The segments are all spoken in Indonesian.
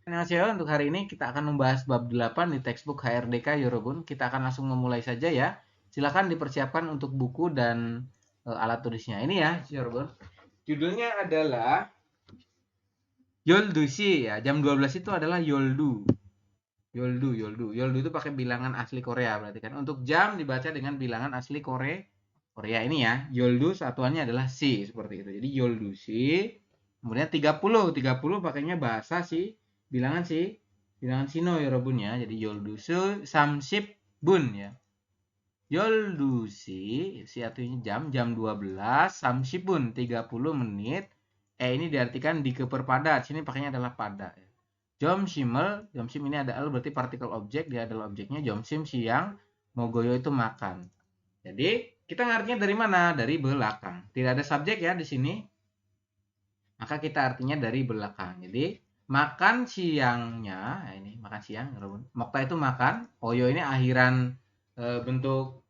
Annyeonghaseyo, untuk hari ini kita akan membahas bab 8 di textbook HRDK Yorobun. Kita akan langsung memulai saja ya. Silakan dipersiapkan untuk buku dan alat tulisnya. Ini ya, Yorobun. Judulnya adalah Yoldushi ya. Jam 12 itu adalah Yoldu. Yoldu itu pakai bilangan asli Korea berarti kan. Untuk jam dibaca dengan bilangan asli Korea ini ya. Yoldu satuannya adalah si seperti itu. Jadi Yoldushi. Kemudian 30 pakainya bahasa si bilangan Sino Yorobun ya. Jadi Yoldusu Samsip Bun ya. Yoldusi si artinya jam 12 Samsipun 30 menit. Ini diartikan di keperpadat. Sini pakainya adalah pada ya. Jomsim ini ada al berarti partikel objek, dia adalah objeknya. Jomsim siang, mogoyo itu makan. Jadi kita ngartinya dari mana? Dari belakang. Tidak ada subjek ya di sini. Maka kita artinya dari belakang. Jadi makan siangnya, ini makan siang, mokta itu makan, oyo ini akhiran bentuk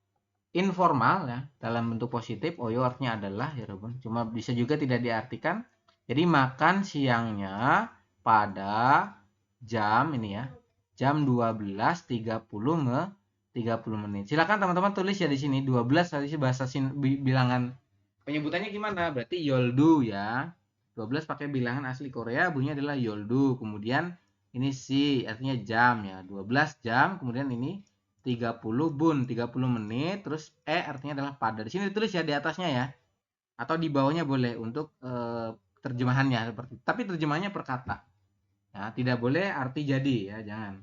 informal ya, dalam bentuk positif. Oyo artinya adalah ya, cuma bisa juga tidak diartikan. Jadi makan siangnya pada jam ini ya, jam 12.30 menit. Silakan teman-teman tulis ya di sini 12 tadi bahasa bilangan penyebutannya gimana? Berarti yoldu ya. 12 pakai bilangan asli Korea, bunyinya adalah yoldu. Kemudian ini si artinya jam ya. 12 jam, kemudian ini 30 bun, 30 menit, terus artinya adalah pada. Di sini ditulis ya di atasnya ya. Atau di bawahnya boleh untuk terjemahannya seperti itu. Tapi terjemahannya per kata. Ya, tidak boleh arti jadi ya, jangan.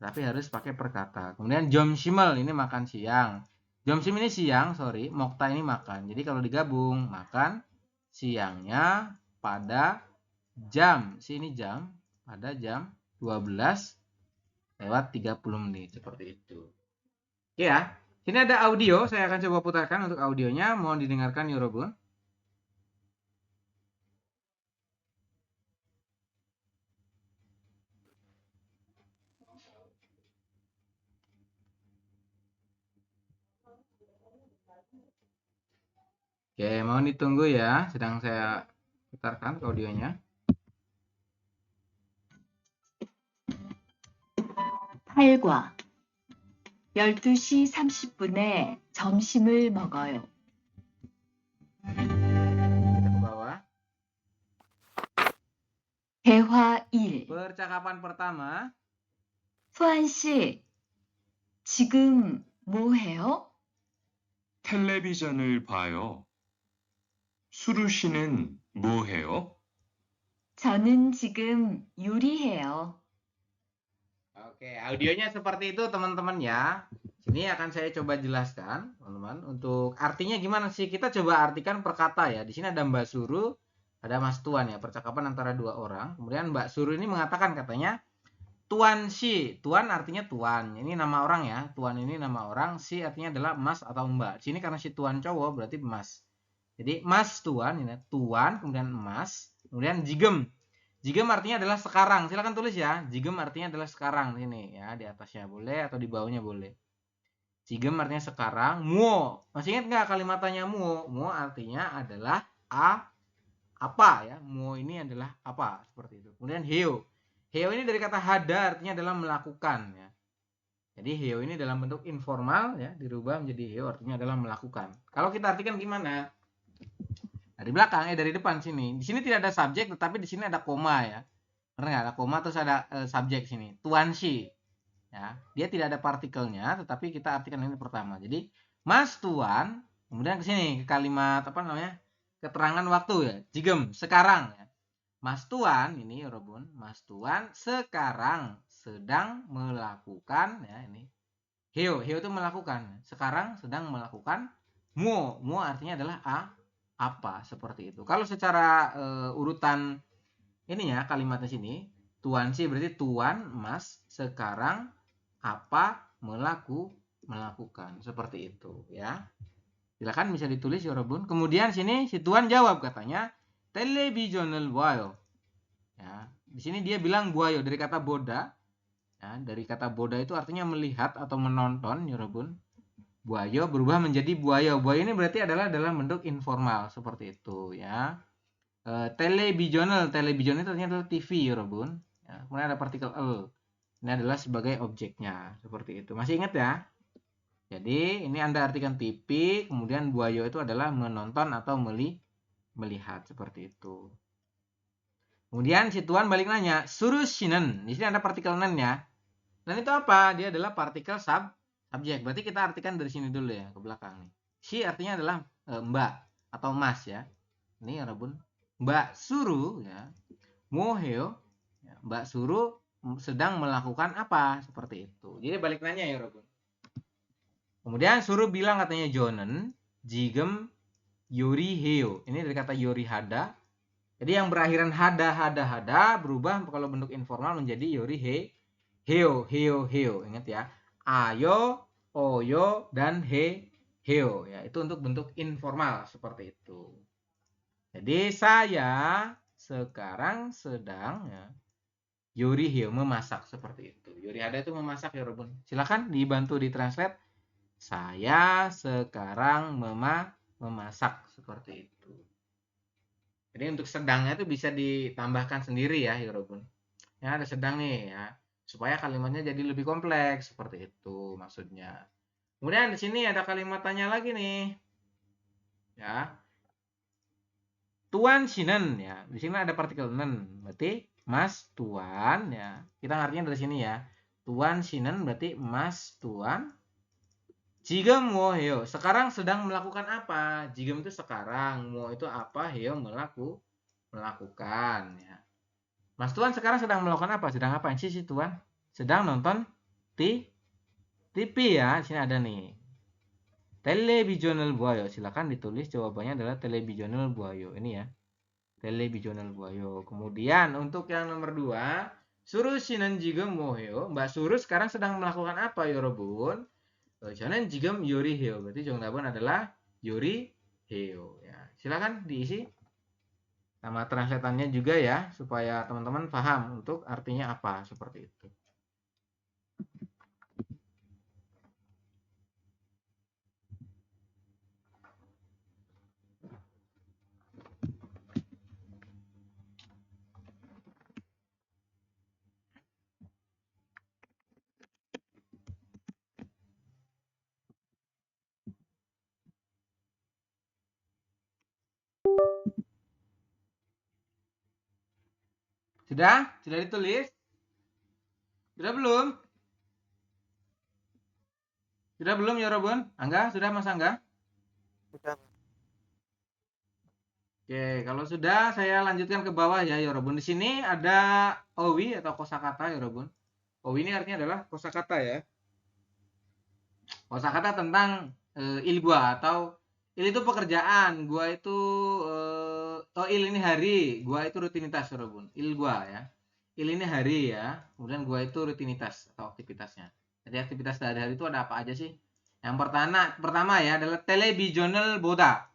Tapi harus pakai per kata. Kemudian jomsimel ini makan siang. Jomsim ini siang, sorry. Mokta ini makan. Jadi kalau digabung, makan siangnya pada jam. Sini jam. Pada jam 12:30 menit. Seperti itu. Oke ya. Sini ada audio. Saya akan coba putarkan untuk audionya. Mohon didengarkan Yorobun. Oke, mohon ditunggu ya. Sedang saya putarkan audionya. 8과 12시 30분에 점심을 먹어요. Kita ke bawah. 대화 1. Percakapan pertama. 수환 씨, 지금 뭐 해요? 텔레비전을 봐요. 수루 씨는 뭐 해요? 저는 지금 요리해요. Oke, audionya seperti itu teman-teman ya. Sini akan saya coba jelaskan, teman-teman. Untuk artinya gimana sih? Kita coba artikan per kata ya. Di sini ada Mbak Suru, ada Mas Tuan ya. Percakapan antara dua orang. Kemudian Mbak Suru ini mengatakan katanya, Tuan si. Tuan artinya tuan. Ini nama orang ya. Tuan ini nama orang. Si artinya adalah Mas atau Mbak. Sini karena si Tuan cowok berarti Mas. Jadi Mas Tuan, ini Tuan, kemudian Mas, kemudian Jigem. Jigem artinya adalah sekarang. Silakan tulis ya. Jigem artinya adalah sekarang ini ya, di atasnya boleh atau di bawahnya boleh. Jigem artinya sekarang. Muo. Masih ingat nggak kalimatnya muo? Muo artinya adalah apa ya. Muo ini adalah apa seperti itu. Kemudian heo. Heo ini dari kata hada artinya adalah melakukan ya. Jadi heo ini dalam bentuk informal ya, dirubah menjadi heo artinya adalah melakukan. Kalau kita artikan gimana? Dari belakang dari depan sini. Di sini tidak ada subjek, tetapi di sini ada koma ya. Benar nggak? Ada koma terus ada subjek sini. Tuan si. Ya, dia tidak ada partikelnya, tetapi kita artikan ini pertama. Jadi Mas Tuan, kemudian ke sini ke kalimat apa namanya? Keterangan waktu ya. Jigem sekarang ya. Mas Tuan ini Yorobun, Mas Tuan sekarang sedang melakukan ya ini. Heo itu melakukan. Sekarang sedang melakukan mu. Mu artinya adalah apa seperti itu. Kalau secara urutan ini ya kalimatnya sini, tuan sih berarti tuan, Mas sekarang apa melakukan seperti itu ya. Silakan bisa ditulis Yorobun. Kemudian sini si tuan jawab katanya televisional boyo. Ya, di sini dia bilang buayo dari kata boda. Ya, dari kata boda itu artinya melihat atau menonton Yorobun. Buayo berubah menjadi buayo. Buayo ini berarti adalah dalam bentuk informal seperti itu ya. Televisional itu artinya adalah TV Yorobun. Ya, kemudian ada partikel el. Ini adalah sebagai objeknya. Seperti itu. Masih ingat ya? Jadi ini Anda artikan TV, kemudian buayo itu adalah menonton atau melihat. Seperti itu. Kemudian si Tuan balik nanya, surushinen. Di sini ada partikel nen ya. Dan itu apa? Dia adalah partikel subjek. Berarti kita artikan dari sini dulu ya, ke belakang nih. Si artinya adalah mbak atau mas ya. Ini ya Rabun. Mbak Suru ya. Moheo. Ya, Mbak Suru sedang melakukan apa? Seperti itu. Jadi balik nanya ya Rabun. Kemudian Suru bilang katanya Jonen, jigem yori heo. Ini dari kata yori hada. Jadi yang berakhiran hada berubah kalau bentuk informal menjadi yori heo. Ingat ya. Ayo, oyo, dan heo. Ya, itu untuk bentuk informal seperti itu. Jadi saya sekarang sedang ya, yori heo memasak seperti itu. Yori hada itu memasak ya Robun. Silakan dibantu ditranslate. Saya sekarang memasak seperti itu. Jadi untuk sedangnya itu bisa ditambahkan sendiri ya, Yorobun. Ya, ada sedang nih ya. Supaya kalimatnya jadi lebih kompleks seperti itu maksudnya. Kemudian di sini ada kalimat tanya lagi nih. Ya. Tuan sinen ya. Di sini ada partikel nen. Berarti Mas Tuan ya. Kita ngartinya dari sini ya. Tuan sinen berarti Mas Tuan. Jigem mo heo. Sekarang sedang melakukan apa? Jigem itu sekarang, mo itu apa? Heo melakukan ya. Mas Tuan sekarang sedang melakukan apa? Sedang apa sih si Tuan? Sedang nonton TV ya. Di sini ada nih. Televisional buayo. Silakan ditulis jawabannya adalah televisional buayo. Ini ya. Televisional buayo. Kemudian untuk yang nomor 2, Suru shinan jigem mo heo. Mbak Suru sekarang sedang melakukan apa, Yorobun? Jangan jigem yori heo. Berarti jawaban adalah yori heo ya. Silakan diisi sama translatannya juga ya supaya teman-teman paham untuk artinya apa seperti itu. Sudah? Sudah ditulis? Sudah belum? Sudah belum ya Robun? Angga, sudah Mas Angga? Sudah. Oke, kalau sudah saya lanjutkan ke bawah ya Robun. Di sini ada owi atau kosakata ya Robun. Owi ini artinya adalah kosakata ya. Kosakata tentang il gua atau il itu pekerjaan, gua itu il ini hari, gua itu rutinitas Robun. Il gua ya. Il ini hari ya, kemudian gua itu rutinitas atau aktivitasnya. Jadi aktivitas sehari-hari itu ada apa aja sih? Yang pertama ya adalah televisional boda.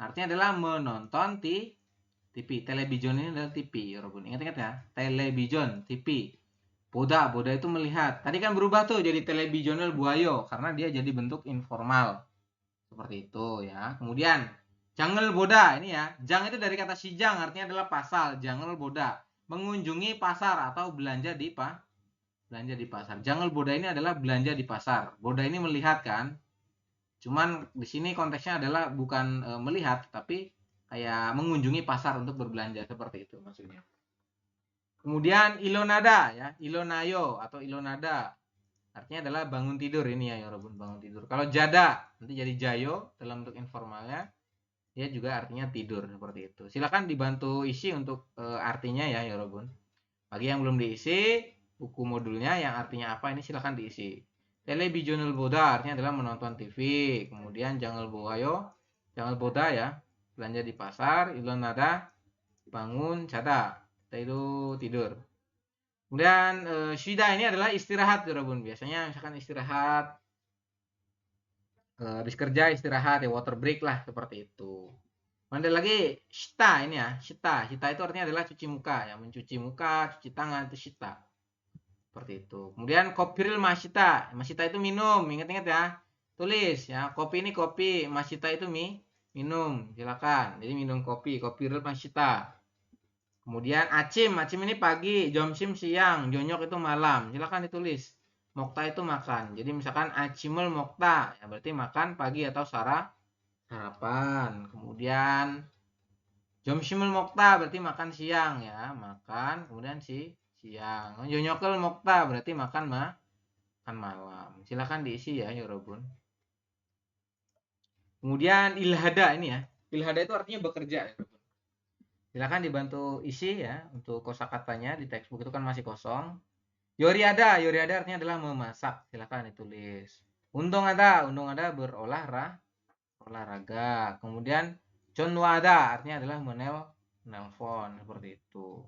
Artinya adalah menonton TV. Television ini adalah TV, Robun. Ingat-ingat ya, television, TV. Boda itu melihat. Tadi kan berubah tuh jadi televisional buayo karena dia jadi bentuk informal. Seperti itu ya. Kemudian jangal boda ini ya. Jang itu dari kata sijang artinya adalah pasar. Jangal boda mengunjungi pasar atau belanja di pasar. Jangal boda ini adalah belanja di pasar. Boda ini melihat kan. Cuman di sini konteksnya adalah bukan melihat tapi kayak mengunjungi pasar untuk berbelanja seperti itu maksudnya. Kemudian ilonada ya, ilonayo atau ilonada artinya adalah bangun tidur ini ya Robun, bangun tidur. Kalau jada nanti jadi jayo dalam bentuk informalnya, dia juga artinya tidur seperti itu. Silakan dibantu isi untuk artinya ya Robun. Bagi yang belum diisi buku modulnya yang artinya apa ini silakan diisi. Televisional boda artinya adalah menonton TV. Kemudian jangan boda ya, belanja di pasar. Ilonada bangun, jada itu tidur. Kemudian shida ini adalah istirahat Robun. Biasanya misalkan istirahat habis kerja istirahat ya, water break lah seperti itu. Ada lagi shita ini ya, shita itu artinya adalah cuci muka ya, mencuci muka, cuci tangan itu shita. Seperti itu. Kemudian kopiril masita itu minum, ingat-ingat ya. Tulis ya, kopi ini kopi, masita itu minum. Silakan. Jadi minum kopi, kopiril masita. Kemudian acim ini pagi, jomsim siang, jonyok itu malam. Silakan ditulis. Mokta itu makan. Jadi misalkan acimul mokta, ya berarti makan pagi atau sarapan. Kemudian jomsimul mokta berarti makan siang ya, makan. Kemudian siang. Jonyokul mokta berarti makan malam. Silakan diisi ya, Yorobun. Kemudian ilhada ini ya. Ilhada itu artinya bekerja ya. Silakan dibantu isi ya untuk kosakatanya di textbook itu kan masih kosong. Yoriada artinya adalah memasak. Silakan ditulis. Untung ada berolahraga. Kemudian conwada artinya adalah menelpon seperti itu.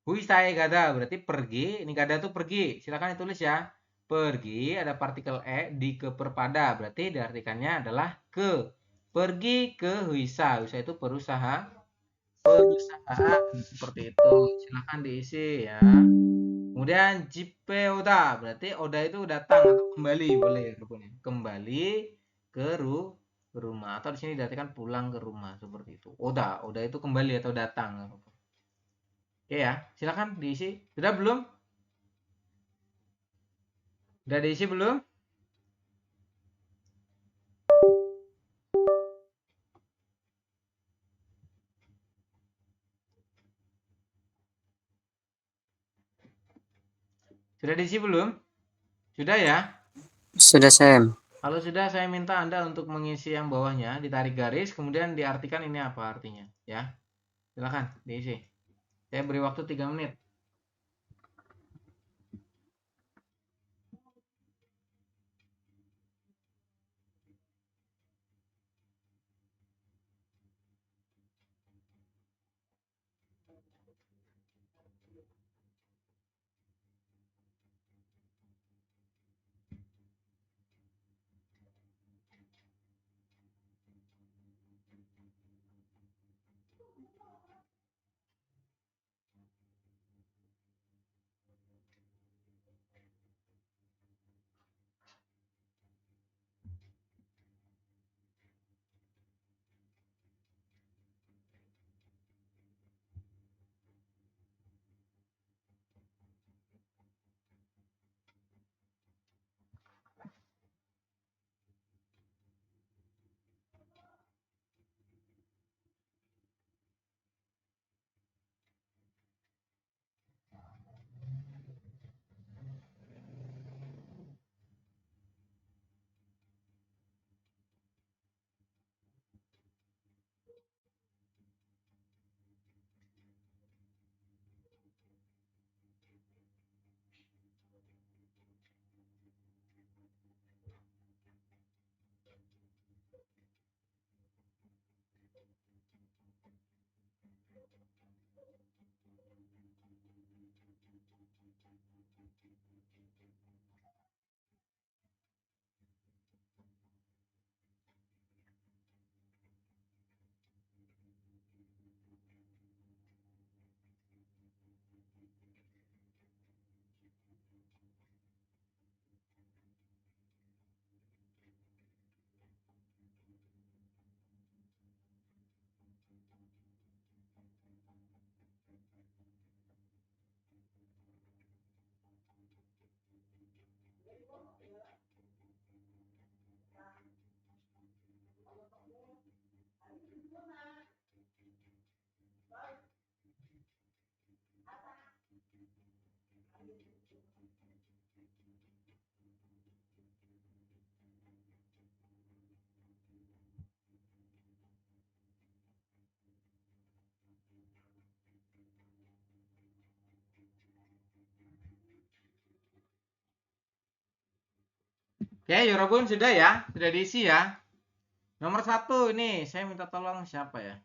Huisai gada berarti pergi. Ini gada tuh pergi. Silakan ditulis ya. Pergi ada partikel e di keperpada berarti diartikannya adalah ke. Pergi ke huisa. Huisa itu perusahaan seperti itu. Silahkan diisi ya. Kemudian jipe oda berarti oda itu datang atau kembali boleh kembali ke rumah atau di sini diartikan pulang ke rumah seperti itu. Oda itu kembali atau datang. Oke ya, silakan diisi. Sudah belum? Sudah diisi belum? Sudah diisi belum? Sudah ya? Sudah, Sam. Kalau sudah, saya minta Anda untuk mengisi yang bawahnya, ditarik garis, kemudian diartikan ini apa artinya, ya. Silakan diisi. Saya beri waktu 3 menit. Oke, Yorobun sudah ya? Sudah diisi ya? Nomor 1 ini, saya minta tolong siapa ya?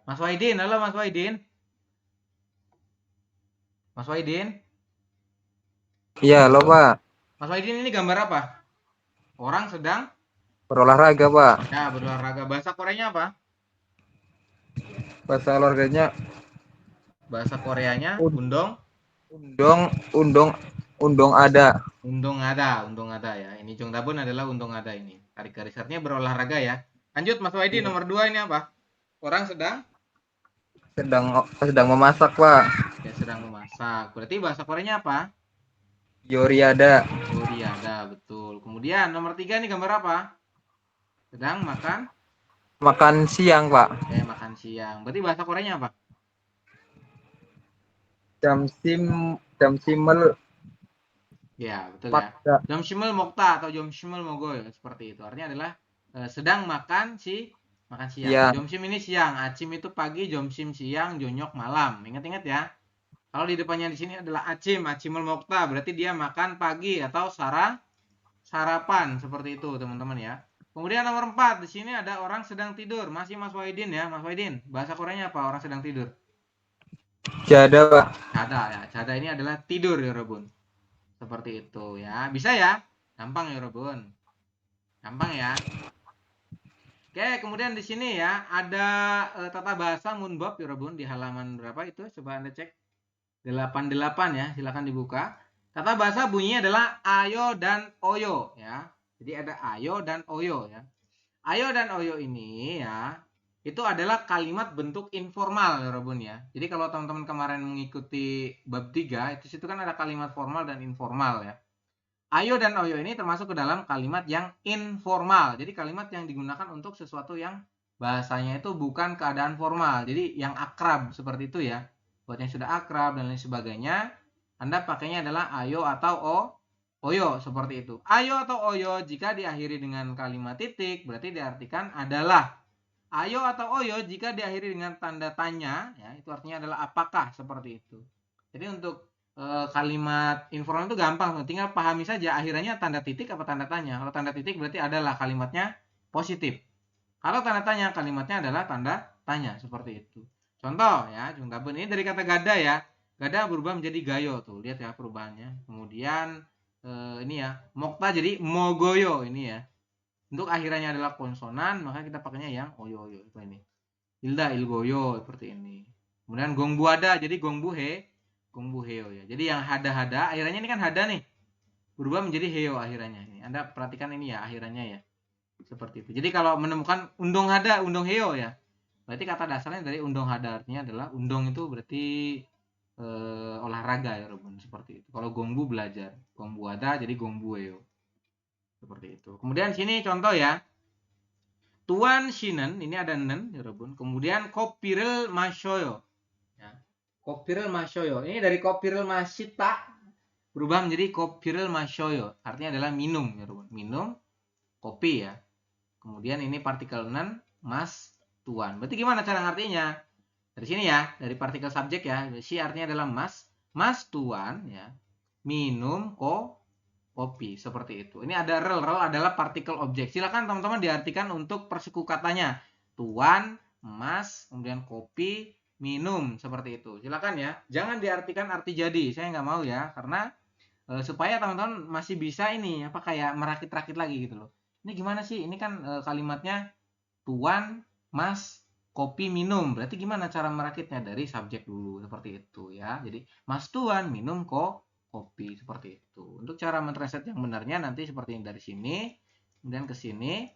Mas Waidin, halo Mas Waidin. Mas Waidin? Iya, halo Pak. Mas Waidin ini gambar apa? Orang sedang? Berolahraga Pak. Ya, berolahraga. Bahasa Koreanya apa? Bahasa olahraganya Bahasa Koreanya undong? undong ada. Undong ada ya. Ini Jongdabun adalah undong ada ini. Tarik garis artinya berolahraga ya. Lanjut Mas Waidi, Iya. nomor 2 ini apa? Orang sedang sedang memasak, Pak. ya sedang memasak. Berarti bahasa Koreanya apa? Yoriada. Yoriada, betul. Kemudian nomor 3 ini gambar apa? Sedang makan, Makan siang, Pak. makan siang. Berarti bahasa Koreanya apa? Jamsim jamsimel Ya, betul ya. makta. Jomshimul mokta atau jomshimul mogoy seperti itu. Artinya adalah sedang makan makan siang. Siang. Jomsim ini siang, acim itu pagi, jomsim siang, jonyok malam. Ingat-ingat ya. Kalau di depannya di sini adalah acim, acimul mokta, berarti dia makan pagi atau sarapan seperti itu, teman-teman ya. Kemudian nomor 4, di sini ada orang sedang tidur. Masih Mas Waidin ya, Mas Waidin. Bahasa Koreanya apa orang sedang tidur? Jada, Pak. Cada ya. Cada ini adalah tidur ya, Robun. Seperti itu ya. Bisa ya? Gampang ya, Robun. Gampang ya. Oke, kemudian di sini ya ada tata bahasa Munbob ya, Robun, di halaman berapa itu? Coba Anda cek. 88 ya, silakan dibuka. Tata bahasa bunyinya adalah ayo dan oyo ya. Jadi ada ayo dan oyo ya. Ayo dan oyo ini ya, itu adalah kalimat bentuk informal ya Robun ya. Jadi kalau teman-teman kemarin mengikuti bab 3, itu situ kan ada kalimat formal dan informal ya. Ayo dan oyo ini termasuk ke dalam kalimat yang informal. Jadi kalimat yang digunakan untuk sesuatu yang bahasanya itu bukan keadaan formal. Jadi yang akrab seperti itu ya. Buat yang sudah akrab dan lain sebagainya, Anda pakainya adalah ayo atau oyo seperti itu. Ayo atau oyo jika diakhiri dengan kalimat titik berarti diartikan adalah. Ayo atau oyo jika diakhiri dengan tanda tanya, ya itu artinya adalah apakah seperti itu. Jadi untuk kalimat informal itu gampang, tinggal pahami saja akhirannya tanda titik apa tanda tanya. Kalau tanda titik berarti adalah kalimatnya positif. Kalau tanda tanya kalimatnya adalah tanda tanya seperti itu. Contoh ya, contoh ini dari kata gada ya. Gada berubah menjadi gayo tuh, lihat ya perubahannya. Kemudian ini ya, mokta jadi mogoyo ini ya. Untuk akhirannya adalah konsonan, maka kita pakainya yang oyo-oyo itu ini. Hilda ilgoyo seperti ini. Kemudian gongbuada jadi gongbuheo ya. Jadi yang hada-hada akhirannya ini kan hada nih. Berubah menjadi heo akhirannya. Ini Anda perhatikan ini ya akhirannya ya. Seperti itu. Jadi kalau menemukan undong hada, undong heo ya. Berarti kata dasarnya dari undong hada artinya adalah undong itu berarti olahraga ya Robun seperti itu. Kalau gongbu belajar, gongbuada jadi gongbuheo. Seperti itu. Kemudian sini contoh ya. Tuan Shinen, ini ada nen ya Robun. Kemudian kopiril mashoyo. Ya. Kopiril mashoyo. Ini dari kopiril masita berubah menjadi kopiril mashoyo. Artinya adalah minum ya Robun. Minum kopi ya. Kemudian ini partikel nen mas tuan. Berarti gimana cara ngartinya? Dari sini ya, dari partikel subjek ya. Si artinya adalah mas tuan ya. Minum kopi seperti itu. Ini ada rel adalah partikel objek. Silakan teman-teman diartikan untuk persuku katanya. Tuan, emas, kemudian kopi, minum seperti itu. Silakan ya. Jangan diartikan arti jadi. Saya nggak mau ya, karena supaya teman-teman masih bisa ini apa kayak merakit-rakit lagi gitu loh. Ini gimana sih? Ini kan kalimatnya tuan, mas, kopi, minum. Berarti gimana cara merakitnya? Dari subjek dulu seperti itu ya. Jadi mas tuan minum kopi seperti itu. Untuk cara mentranslate yang benarnya nanti seperti yang dari sini, kemudian ke sini,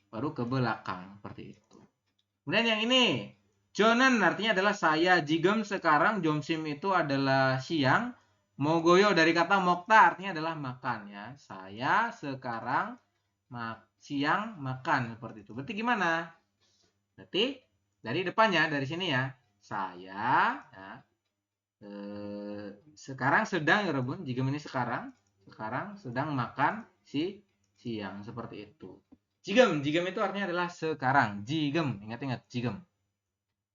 baru ke belakang seperti itu. Kemudian yang ini, Jonen artinya adalah saya, jigem sekarang, jomsim itu adalah siang, mogoyo dari kata mokta artinya adalah makan ya. Saya sekarang siang makan seperti itu. Berarti gimana? Berarti dari depannya dari sini ya. Saya ya, sekarang sedang ya Rebun, jika ini sekarang sedang makan siang seperti itu. Jigem itu artinya adalah sekarang. Jigem, ingat-ingat jigem.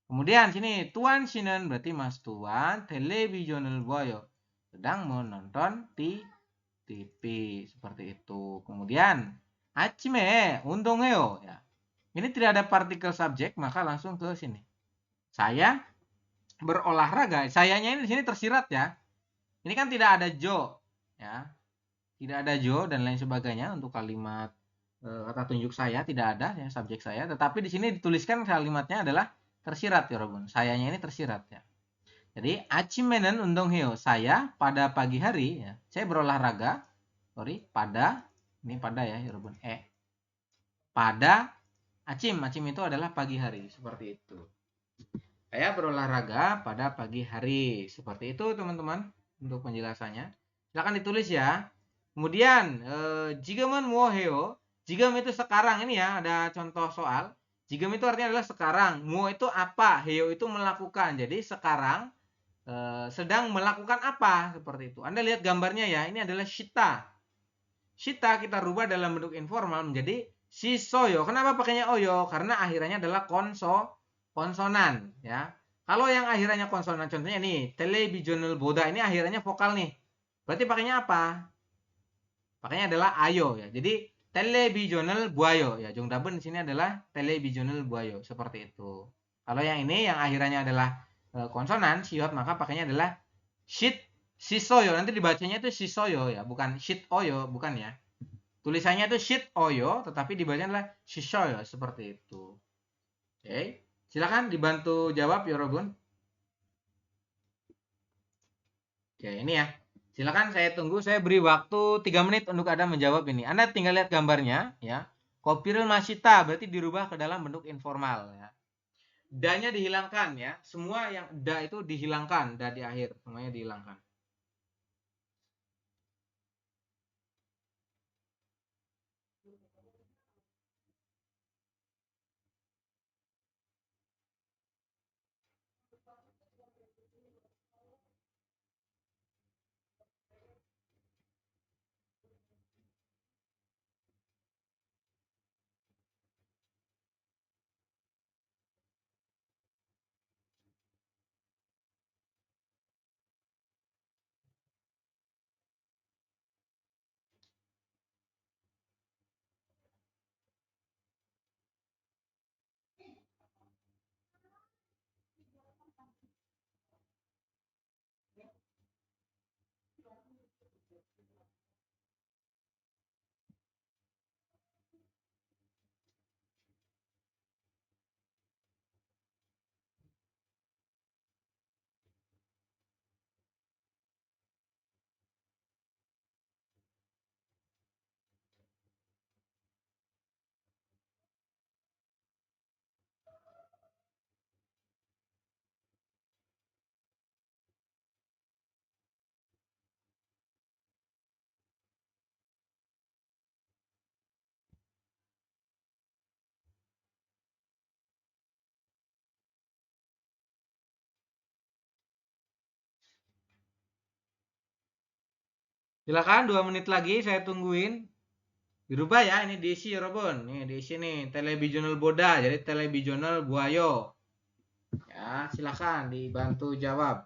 Kemudian sini tuan Shinen berarti mas tuan televisional boyo sedang menonton TV seperti itu. Kemudian achime undongeo ya. Ini tidak ada partikel subjek maka langsung ke sini. Saya berolahraga. Sayanya ini di sini tersirat ya. Ini kan tidak ada jo ya. Tidak ada jo dan lain sebagainya untuk kalimat kata tunjuk saya tidak ada ya subjek saya, tetapi di sini dituliskan kalimatnya adalah tersirat ya Robun. Sayanya ini tersirat ya. Jadi achimenen undongheo, saya pada pagi hari ya. Saya berolahraga. Pada ini pada ya Robun. Pada Acim itu adalah pagi hari, seperti itu. Saya berolahraga pada pagi hari, seperti itu teman-teman untuk penjelasannya. Silakan ditulis ya. Kemudian jigemen woheo, jigem itu sekarang, ini ya ada contoh soal. Jigem itu artinya adalah sekarang, mo itu apa, heo itu melakukan. Jadi sekarang sedang melakukan apa, seperti itu. Anda lihat gambarnya ya, ini adalah shita. Shita kita rubah dalam bentuk informal menjadi shisoyo. Kenapa pakainya oyo? Karena akhirannya adalah konsonan ya. Kalau yang akhirannya konsonan, contohnya nih televisional boda, ini akhirannya vokal nih. Berarti pakainya apa? Pakainya adalah ayo ya. Jadi televisional buayo ya. Jongdaben di sini adalah televisional buayo, seperti itu. Kalau yang ini yang akhirannya adalah konsonan siot, maka pakainya adalah shit shisoyo. Nanti dibacanya itu shisoyo ya, bukan shit oyo, bukan ya. Tulisannya itu shit oyo, tetapi dibacanya adalah shishoyo, seperti itu. Oke, silakan dibantu jawab Yorobun. Oke, ini ya. Silakan saya tunggu, saya beri waktu 3 menit untuk Anda menjawab ini. Anda tinggal lihat gambarnya ya. Kopiril masita berarti dirubah ke dalam bentuk informal ya. Da-nya dihilangkan ya. Semua yang da itu dihilangkan, da di akhir, semuanya dihilangkan. Silakan 2 menit lagi saya tungguin. Dirubah ya, ini diisi Yorobun. Nih diisi nih, televisional boda jadi televisional buayo. Ya, silakan dibantu jawab.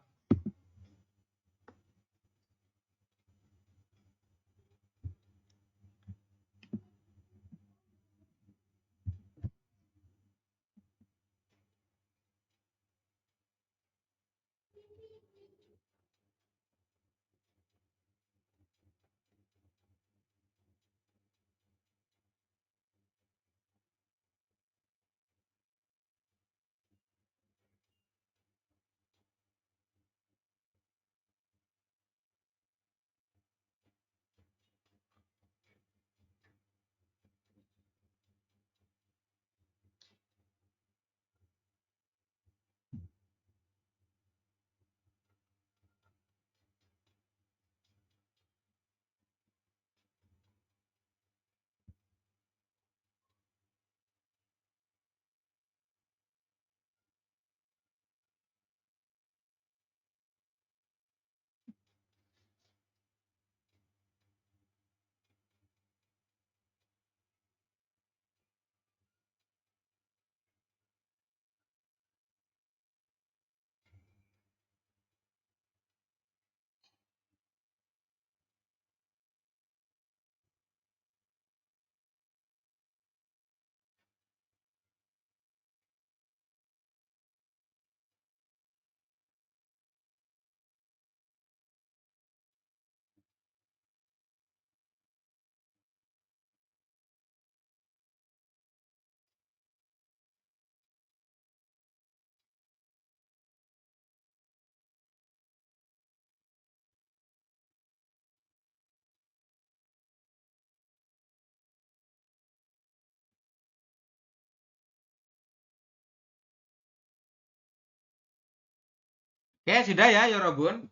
Oke, sudah ya, Yorobun.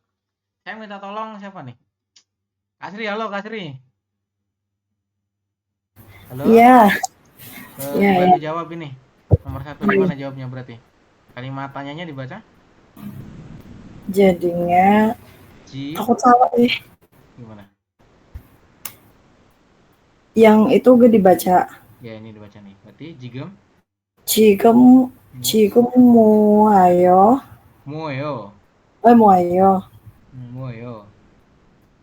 Saya minta tolong siapa nih? Kasri, halo Kasri. Halo? Iya, iya, iya. Dibantu jawab ini. Nomor 1 gimana jawabnya berarti? Kalimat tanyanya dibaca? Jadinya Ji, takut salah deh. gimana? Yang itu gue dibaca. Ya, ini dibaca nih. Berarti jigem, 지금 지금 뭐예요? muoyo. 뭐예요? Muoyo.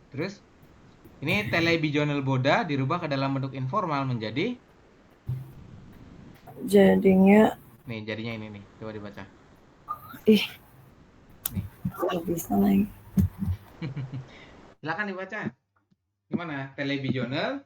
Terus ini televisional boda dirubah ke dalam bentuk informal menjadi jadinya nih, jadinya ini nih. Coba dibaca. ih, Nih. nggak bisa lagi. Silakan dibaca. Gimana? Televisional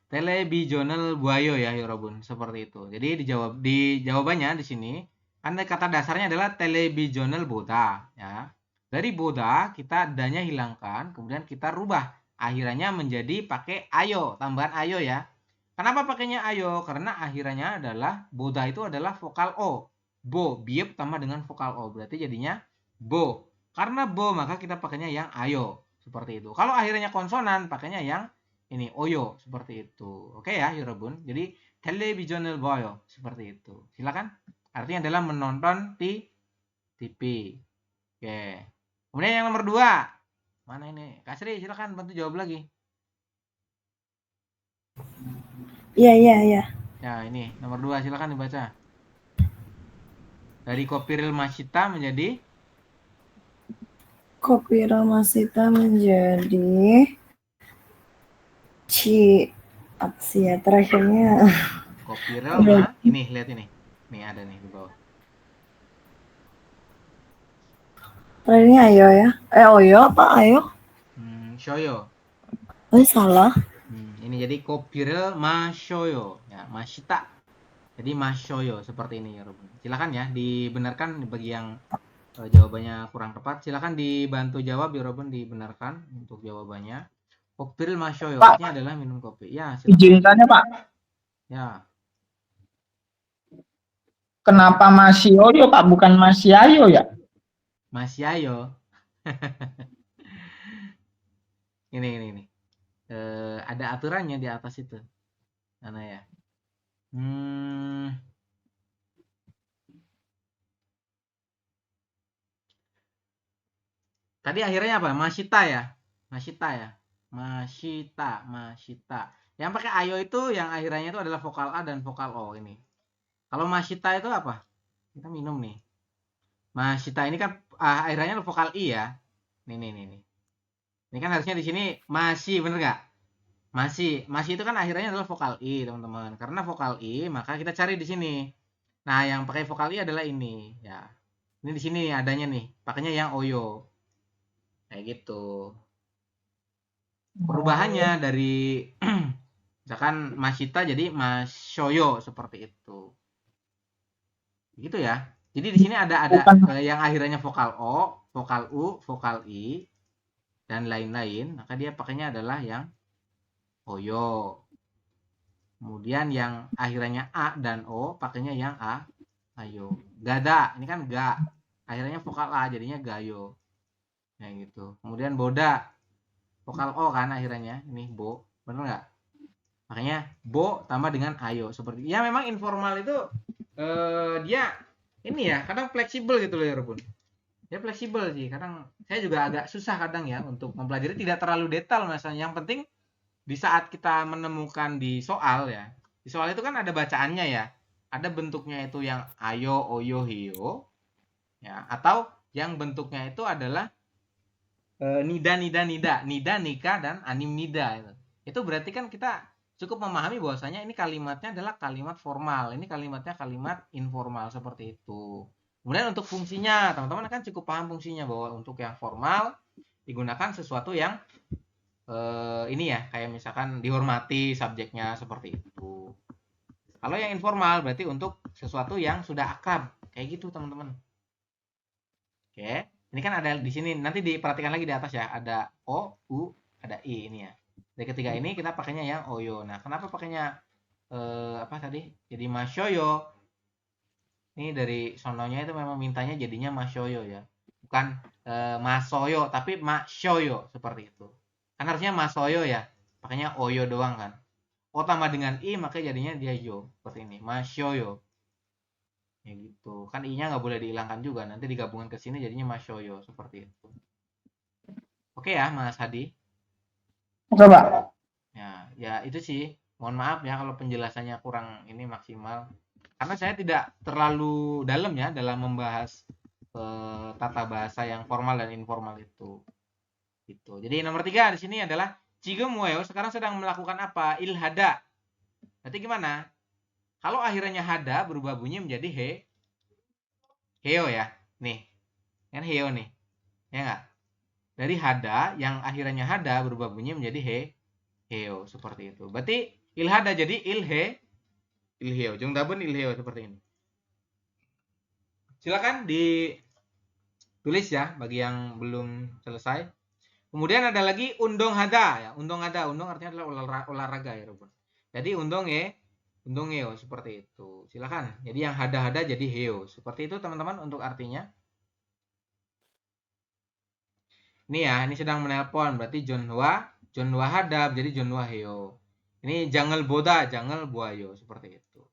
televisional buayo ya, Yorobun, seperti itu. Jadi di jawabannya di sini kan kata dasarnya adalah televisional boda ya. Dari boda kita adanya hilangkan, kemudian kita rubah akhirannya menjadi pakai ayo, tambahan ayo ya. Kenapa pakainya ayo? Karena akhirannya adalah boda itu adalah vokal o. Bo, biep tambah dengan vokal o. Berarti jadinya bo. Karena bo maka kita pakainya yang ayo. Seperti itu. Kalau akhirnya konsonan pakainya yang ini oyo, seperti itu. Oke ya, Yorobun. Jadi televisional boyo seperti itu. Silakan. Artinya adalah menonton TV. Oke. Kemudian yang nomor 2. Mana ini? Kak Sri, silakan bantu jawab lagi. Iya, iya, iya. Ya, ini nomor 2 silakan dibaca. Dari Kopiril Masita menjadi Kopiril Masita menjadi apa sih ya terakhirnya? Kopiril ini lihat ini. Nih ada nih di bawah. Terakhirnya ayo ya. Oyo apa ayo? Shoyo. Salah. Ini jadi Kopiril Mashoyo ya, Masita. Jadi Mashoyo seperti ini ya, Robun. Silakan ya dibenarkan bagi yang jawabannya kurang tepat. Silakan dibantu jawab ya, Robun, dibenarkan untuk jawabannya. Kopiril Mashoyo artinya adalah minum kopi. Ya, silakan. Izin tanya Pak, Ya. kenapa Masyoyo Pak bukan Masyayo ya? Masyayo. Ini. Ada aturannya di atas itu. Mana ya? Tadi akhirnya apa? Masita ya? Masita ya? Masita. Yang pakai ayo itu yang akhirnya itu adalah vokal A dan vokal O ini. Kalau Masita itu apa? Kita minum nih. Masita ini kan akhirnya vokal I ya. Nih. Ini kan harusnya di sini masih, bener nggak? Masih itu kan akhirnya adalah vokal I, teman-teman. Karena vokal I, maka kita cari di sini. Nah, yang pakai vokal I adalah ini, ya. Ini di sini adanya nih, pakainya yang oyo. Kayak gitu. Perubahannya dari misalkan Masita jadi Mashoyo seperti itu. Gitu ya. Jadi di sini ada yang akhirnya vokal O, vokal U, vokal I dan lain-lain, maka dia pakainya adalah yang oyo. Kemudian yang akhirnya A dan O pakainya yang ayo. Gada, ini kan ga. Akhirnya vokal A jadinya gayo. Ya gitu. Kemudian boda, vokal O kan akhirnya, ini bo, bener nggak? Makanya bo tambah dengan ayo seperti. Ya memang informal itu dia ini ya kadang fleksibel gitu loh ya Robun. Dia fleksibel sih. Kadang saya juga agak susah kadang ya untuk mempelajari, tidak terlalu detail misalnya. Yang penting di saat kita menemukan di soal ya. Di soal itu kan ada bacaannya ya. Ada bentuknya itu yang ayo, oyo, hiyo. Ya, atau yang bentuknya itu adalah nida, nika dan anim nida itu. Itu berarti kan kita cukup memahami bahwasanya ini kalimatnya adalah kalimat formal, ini kalimatnya kalimat informal seperti itu. Kemudian untuk fungsinya, teman-teman kan cukup paham fungsinya bahwa untuk yang formal digunakan sesuatu yang ini ya, kayak misalkan dihormati subjeknya seperti itu. Kalau yang informal berarti untuk sesuatu yang sudah akrab, kayak gitu teman-teman. Oke. Ini kan ada di sini, nanti diperhatikan lagi di atas ya, ada O, U, ada I ini ya. Dari ketiga ini kita pakainya yang oyo. Nah, kenapa pakainya apa tadi? Jadi masyoyo. Ini dari sononya itu memang mintanya jadinya masyoyo ya. Bukan masoyo, tapi masyoyo seperti itu. Kan harusnya masoyo ya. Pakainya oyo doang kan. O tambah dengan i maka jadinya dia yo seperti ini. Masyoyo. Ya gitu. Kan i-nya nggak boleh dihilangkan juga. Nanti digabungkan ke sini jadinya masyoyo seperti itu. Oke ya, Mas Hadi. Oke, Pak. Ya itu sih. Mohon maaf ya kalau penjelasannya kurang ini maksimal. Karena saya tidak terlalu dalam ya dalam membahas tata bahasa yang formal dan informal itu. Gitu. Jadi nomor 3 di sini adalah 지금 뭐예요? Sekarang sedang melakukan apa? Ilhada. Berarti gimana? Kalau akhirnya hada berubah bunyi menjadi heo ya. Nih. Kan heo nih. Ya enggak? Dari hada yang akhirnya hada berubah bunyi menjadi heo seperti itu. Berarti ilhada jadi ilheo. Jungdabun ilheo seperti ini. Silakan ditulis ya bagi yang belum selesai. Kemudian ada lagi undong hada ya. Undong hada, undong artinya adalah olahraga ya, Robun. Jadi undong heo seperti itu. Silakan. Jadi yang hada-hada jadi heo. Seperti itu teman-teman untuk artinya. Ini ya, ini sedang menelpon berarti Jonhwa hada jadi Jonhwa heo. Ini jangal boda, jangal buayo seperti itu.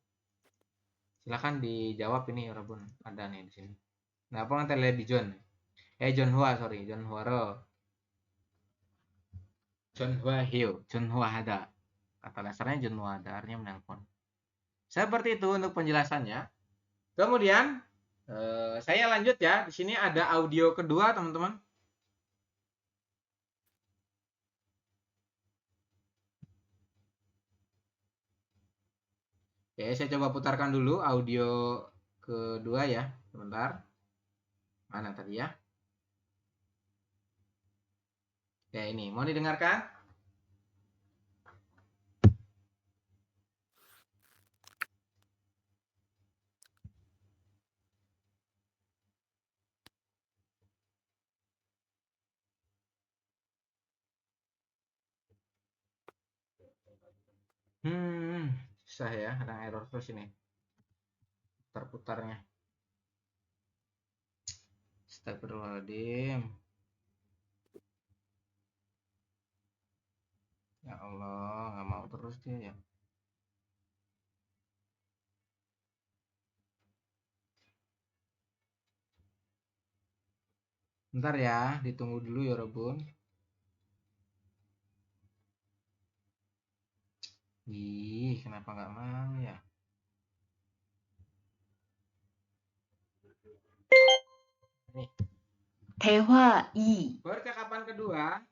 Silakan dijawab ini Robun. Ada nih di sini. Nah, apa television? Jonhwa ro. Jonhwa heo, Jonhwa hada. Kata dasarnya Jonhwa hada, artinya menelpon. Seperti itu untuk penjelasannya. Kemudian saya lanjut ya. Di sini ada audio kedua, teman-teman. Oke, saya coba putarkan dulu audio kedua ya. Sebentar. Mana tadi ya? Oke, ini mau didengarkan? Susah ya, ada error terus ini. Putar-putarnya. Astagfirullahaladzim. Ya Allah, nggak mau terus dia ya. Bentar ya, ditunggu dulu ya, Robun. Ih, kenapa nggak mau ya? Nih. 대화 2. Percakapan kedua.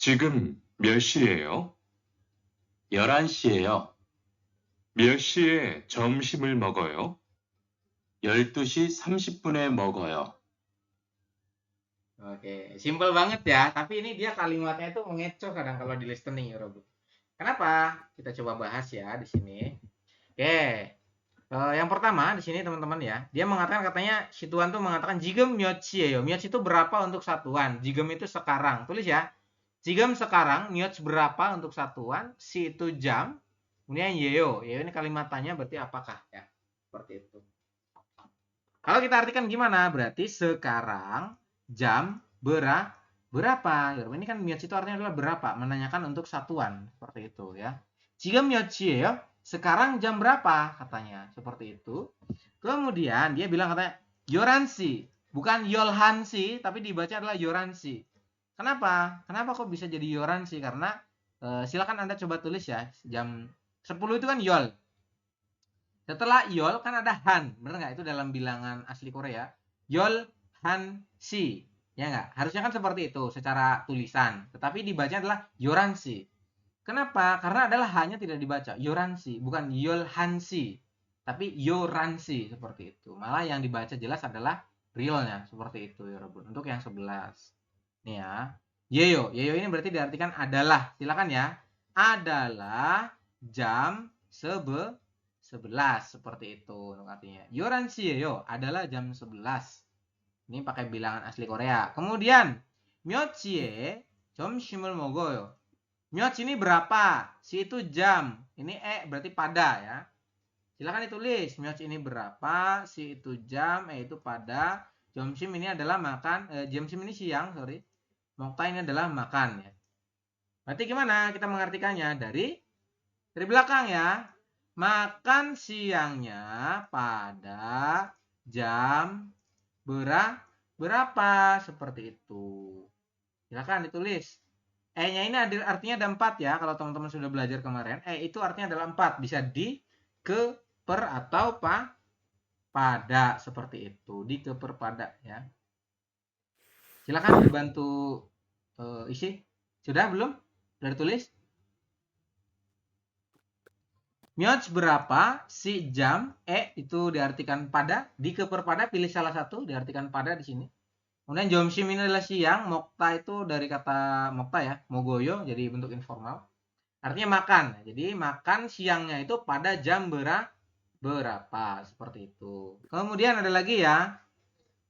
지금 몇 시예요? 11시예요. 몇 시에 점심을 먹어요? 12시 30분에 먹어요. Oke, simpel banget ya. Tapi ini dia kalimatnya itu mengecoh kadang kalau di listening ya, Robun. Kenapa? Kita coba bahas ya di sini. Oke. Yang pertama di sini teman-teman ya, dia mengatakan katanya si Tuan tuh mengatakan jigem myochi ya. Myochi itu berapa untuk satuan? Jigem itu sekarang. Tulis ya. Jigem sekarang, myochi berapa untuk satuan? Si itu jam. Kemudian yeyo. Yeyo ini kalimat tanya berarti apakah ya? Seperti itu. Kalau kita artikan gimana? Berarti sekarang jam berapa? Ya, ini kan myochi itu artinya adalah berapa? Menanyakan untuk satuan. Seperti itu ya. Jigem myochi ya. Sekarang jam berapa katanya seperti itu. Kemudian dia bilang katanya yoransi, bukan yolhansi tapi dibaca adalah yoransi. Kenapa kok bisa jadi yoransi? Karena silakan Anda coba tulis ya, jam 10 itu kan yol. Setelah yol kan ada han, benar nggak? Itu dalam bilangan asli Korea. Yol han si, ya nggak? Harusnya kan seperti itu secara tulisan, tetapi dibaca adalah yoransi. Kenapa? Karena adalah hanya tidak dibaca. Yoransi, bukan yolhansi. Tapi yoransi, seperti itu. Malah yang dibaca jelas adalah realnya. Seperti itu ya, Robun. Untuk yang 11. Nih ya. Yeyo. Yeyo ini berarti diartikan adalah. Silakan ya. Adalah jam 11. Seperti itu untuk artinya. Yoransi yeyo. Adalah jam 11. Ini pakai bilangan asli Korea. Kemudian. myochi에 점심을 먹어요. Myochi ini berapa? Si itu jam. ini berarti pada ya. Silakan ditulis. Myoch ini berapa, si itu jam, itu pada. Jomsim ini adalah makan, jomsim ini siang, sorry. Mokta ini adalah makan ya. Berarti gimana kita mengartikannya? Dari belakang ya. Makan siangnya pada jam berapa? Seperti itu. Silakan ditulis. E-nya ini artinya ada 4 ya. Kalau teman-teman sudah belajar kemarin, itu artinya adalah 4. Bisa di, ke, per, atau pada. Seperti itu. Di, ke, per, pada ya. Silakan dibantu isi. Sudah belum? Sudah ditulis? Myoch berapa, si jam, itu diartikan pada, di, ke, per, pada, pilih salah satu, diartikan pada di sini. Kemudian jomsim ini adalah siang, mokta itu dari kata mokta ya, mogoyo, jadi bentuk informal. Artinya makan. Jadi makan siangnya itu pada jam berapa, seperti itu. Kemudian ada lagi ya.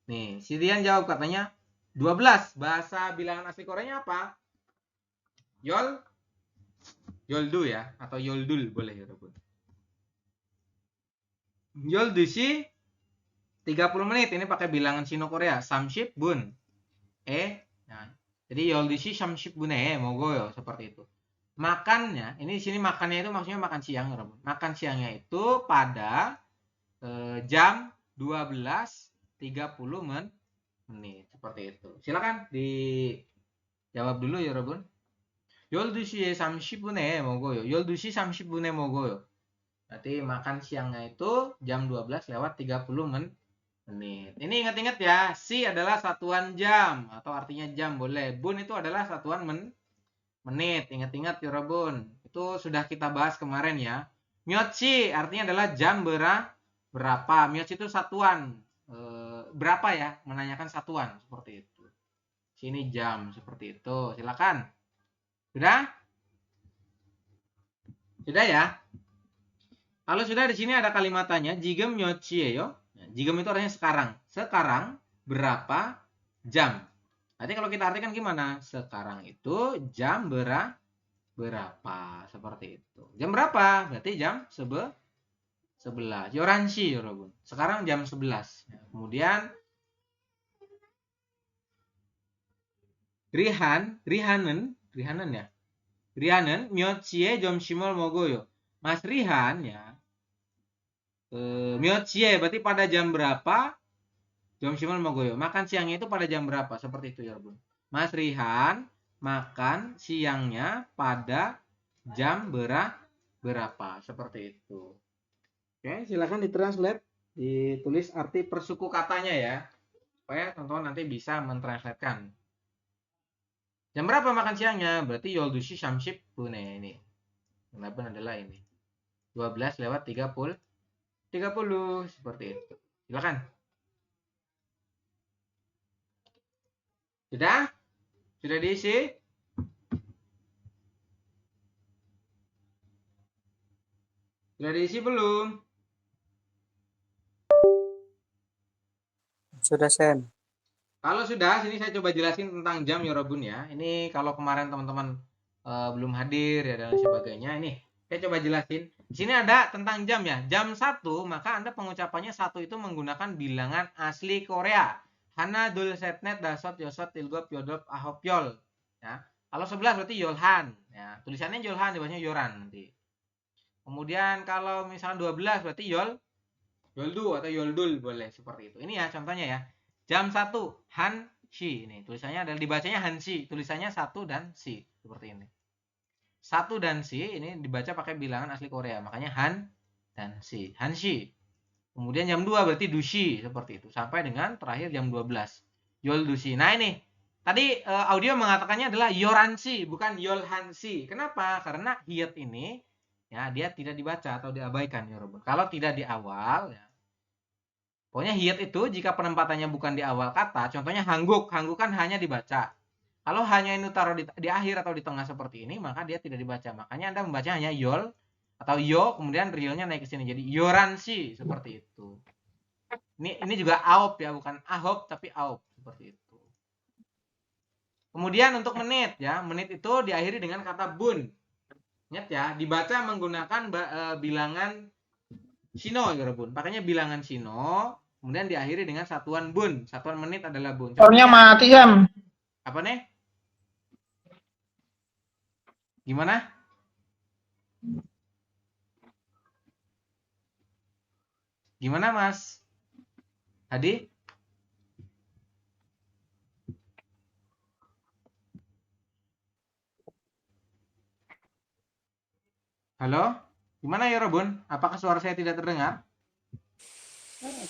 Nih, si Rian jawab katanya 12. Bahasa bilangan asli Koreanya apa? Yoldu ya, atau yoldul boleh ya, teman. Yoldushi 30 menit. Ini pakai bilangan Sino Korea. Samship bun. Nah, jadi yoldushi samship bun mogoyo, seperti itu. Makannya, ini di sini makannya itu maksudnya makan siang, teman. Makan siangnya itu pada jam 12.30 menit. Seperti itu. Silakan dijawab dulu ya, Robun. 12시에 30분에 먹어요. 12시 30분에 먹어요. Berarti makan siangnya itu jam 12:30 menit. Ini ingat-ingat ya, si adalah satuan jam atau artinya jam boleh. Bun itu adalah satuan menit. Ingat-ingat ya, Robun. Itu sudah kita bahas kemarin ya. Myochi artinya adalah jam berapa. Myochi itu satuan. Berapa ya? Menanyakan satuan seperti itu. Sini jam seperti itu. Silakan. Sudah? Sudah ya? Kalau sudah, di sini ada kalimatannya. Jigem myochieyo. Jigem itu artinya sekarang. Sekarang berapa jam? Nanti kalau kita artikan gimana? Sekarang itu jam berapa? Seperti itu. Jam berapa? Berarti jam 11. Yoranshi, Yorobun. Sekarang jam 11. Kemudian Rihanen ya. Rihanen myochie jomshimol mogoyo. Mas Rihan ya. Myochie berarti pada jam berapa? Jomshimol mogoyo. Makan siangnya itu pada jam berapa? Seperti itu ya, Bun. Mas Rihan makan siangnya pada jam berapa? Seperti itu. Oke, silakan ditranslate, ditulis arti persuku katanya ya. Supaya teman-teman nanti bisa mentranslatekan. Jam berapa makan siangnya? Berarti yoldushi samship bune ini. Kenapa adalah ini. 12:30 seperti itu. Silakan. Sudah? Sudah diisi? Sudah diisi belum? Sudah, Sen. Kalau sudah, sini saya coba jelasin tentang jam ya, Robun ya. Ini kalau kemarin teman-teman belum hadir ya dan sebagainya, ini saya coba jelasin. Di sini ada tentang jam ya. Jam 1, maka Anda pengucapannya 1 itu menggunakan bilangan asli Korea. Hana, dul, setnet, dasot, yosot, tilgop, yodop, ahop, yol. Ya. Kalau 11 berarti yolhan. Ya. Tulisannya yolhan, dibacanya yoran nanti. Kemudian kalau misalnya 12 berarti yoldu atau yoldul boleh seperti itu. Ini ya contohnya ya. Jam 1 hanshi. Ini tulisannya adalah dibacanya hanshi. Tulisannya 1 dan si seperti ini. 1 dan si ini dibaca pakai bilangan asli Korea. Makanya han dan si. Hanshi. Kemudian jam 2 berarti dushi seperti itu. Sampai dengan terakhir jam 12. Yoldushi. Nah ini. Tadi audio mengatakannya adalah yoranshi bukan yolhanshi. Kenapa? Karena hiyat ini ya dia tidak dibaca atau diabaikan ya, Robert. Kalau tidak di awal ya. Pokoknya hiyat itu jika penempatannya bukan di awal kata, contohnya hangguk. Hangguk kan hanya dibaca. Kalau hanya ini taruh di akhir atau di tengah seperti ini, maka dia tidak dibaca. Makanya Anda membaca hanya yol atau yo, kemudian realnya naik ke sini. Jadi yoranshi seperti itu. Ini juga aop ya, bukan ahop tapi aop seperti itu. Kemudian untuk menit ya, menit itu diakhiri dengan kata bun. Ingat ya, dibaca menggunakan bilangan Shino, Yorobun. Pakainya bilangan Shino, kemudian diakhiri dengan satuan bun. Satuan menit adalah bun. Motornya mati, Sam. Apa nih? Gimana? Gimana, Mas Hadi? Halo? Gimana, Yorobun? Apakah suara saya tidak terdengar?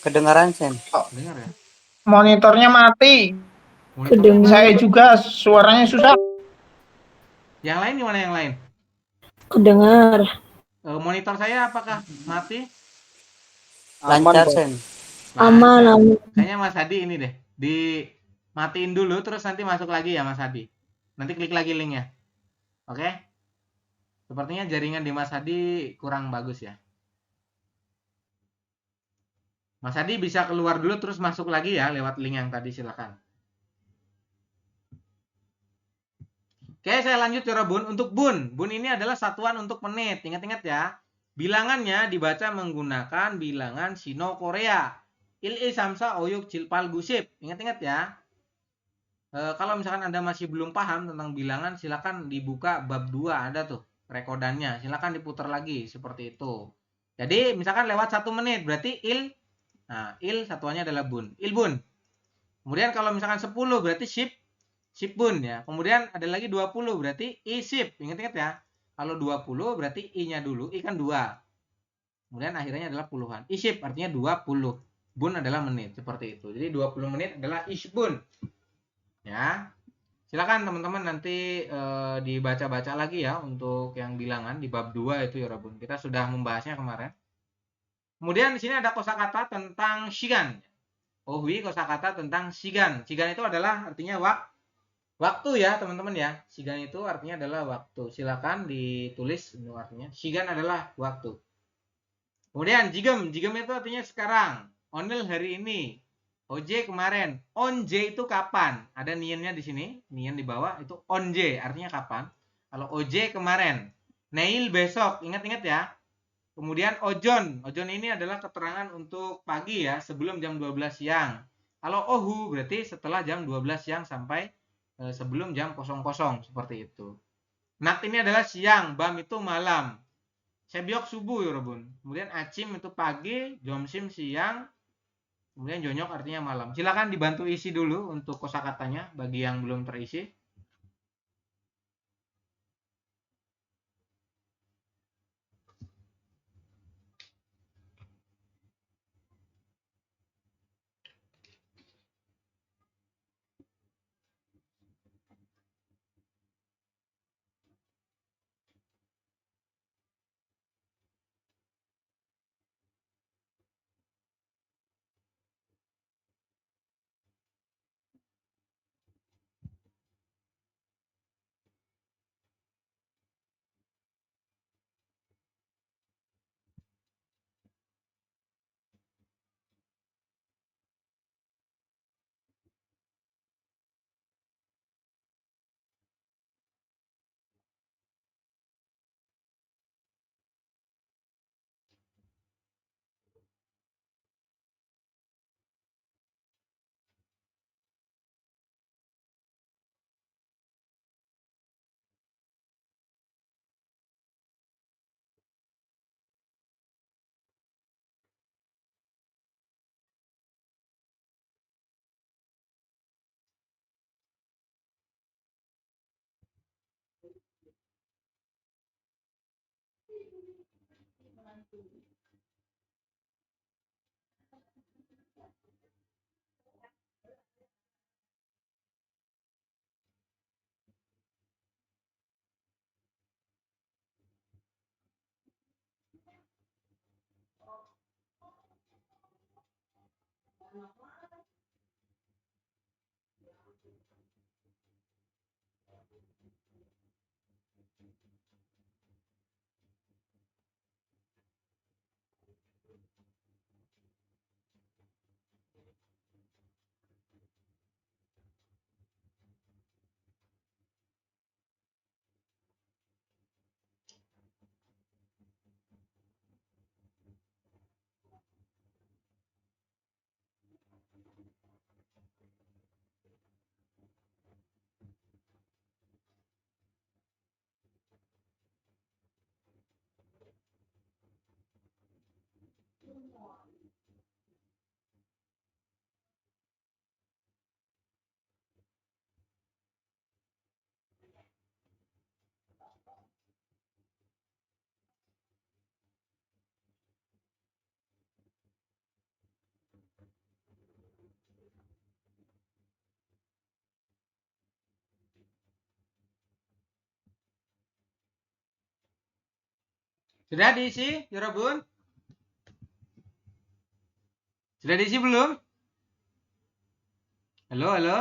Kedengaran, Sen. Dengar ya? Monitornya mati. Monitornya Kedengar. Saya juga suaranya susah. Yang lain gimana yang lain? Kedengar. Monitor saya apakah mati? Lancar, Bos. Sen. Aman, Lancar. aman. Kayaknya Mas Hadi ini deh. Dimatiin dulu terus nanti masuk lagi ya Mas Hadi. Nanti klik lagi linknya. Oke? Sepertinya jaringan di Mas Hadi kurang bagus ya. Mas Hadi bisa keluar dulu terus masuk lagi ya lewat link yang tadi, silakan. Oke, saya lanjut ya Bun. Untuk bun. Bun ini adalah satuan untuk menit. Ingat-ingat ya. Bilangannya dibaca menggunakan bilangan Sino Korea. Il samsa oyuk jilpal gusip. Ingat-ingat ya. Kalau misalkan Anda masih belum paham tentang bilangan, silakan dibuka bab 2, ada tuh rekodannya. Silakan diputar lagi seperti itu. Jadi misalkan lewat 1 menit berarti il. Nah, il satuannya adalah bun. Il bun. Kemudian kalau misalkan 10 berarti ship. Ship bun ya. Kemudian ada lagi 20 berarti i ship. Ingat-ingat ya. Kalau 20 berarti i-nya dulu. I kan 2. Kemudian akhirnya adalah puluhan. I ship artinya 20. Bun adalah menit. Seperti itu. Jadi 20 menit adalah ishbun. Ya. Silakan teman-teman nanti dibaca-baca lagi ya untuk yang bilangan di bab 2 itu ya Rabun. Kita sudah membahasnya kemarin. Kemudian di sini ada kosakata tentang shigan. Ohwi kosakata tentang shigan. Shigan itu adalah artinya waktu ya teman-teman ya. Shigan itu artinya adalah waktu. Silakan ditulis itu artinya. Shigan adalah waktu. Kemudian jigem. Jigem itu artinya sekarang. Onil hari ini. Oje kemarin. Onje itu kapan? Ada niannya di sini. Nian di bawah itu onje artinya kapan. Kalau oje kemarin. Neil besok. Ingat-ingat ya. Kemudian ojon. Ojon ini adalah keterangan untuk pagi ya. Sebelum jam 12 siang. Kalau ohu berarti setelah jam 12 siang sampai sebelum jam 00 seperti itu. Nat ini adalah siang, bam itu malam. Sebyok subuh ya Rabun. Kemudian acim itu pagi, jomsim siang, kemudian jonyok artinya malam. Silakan dibantu isi dulu untuk kosakatanya bagi yang belum terisi. Sudah diisi, Yorobun? Sudah diisi belum? Halo, halo.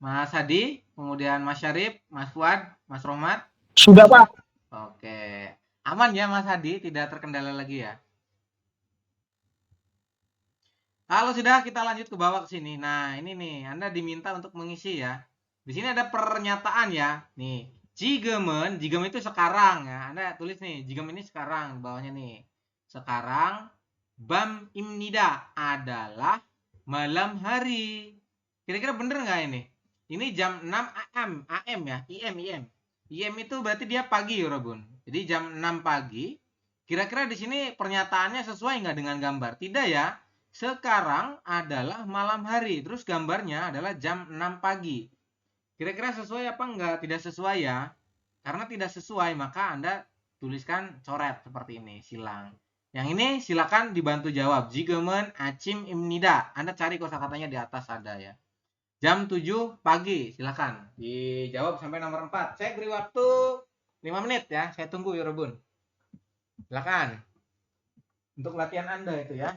Mas Hadi, kemudian Mas Syarif, Mas Fuad, Mas Rohmat. Sudah, Pak. Oke. Aman ya Mas Hadi, tidak terkendala lagi ya? Kalau sudah, kita lanjut ke bawah ke sini. Nah, ini nih, Anda diminta untuk mengisi ya. Di sini ada pernyataan ya. Nih, jigemen itu sekarang ya. Anda tulis nih, jigem ini sekarang, bawahnya nih. Sekarang, bam imnida adalah malam hari. Kira-kira bener nggak ini? Ini jam 6 AM, AM ya, IM, IM. IM itu berarti dia pagi, Yorobun. Jadi jam 6 pagi. Kira-kira di sini pernyataannya sesuai nggak dengan gambar? Tidak ya. Sekarang adalah malam hari. Terus gambarnya adalah jam 6 pagi. Kira-kira sesuai apa enggak? Tidak sesuai ya. Karena tidak sesuai, maka Anda tuliskan coret seperti ini, silang. Yang ini silakan dibantu jawab. Jigemen acim imnida. Anda cari kosakatanya di atas ada ya. Jam 7 pagi, silakan. Dijawab sampai nomor 4. Saya beri waktu 5 menit ya. Saya tunggu Yorobun. Silakan. Untuk latihan Anda itu ya.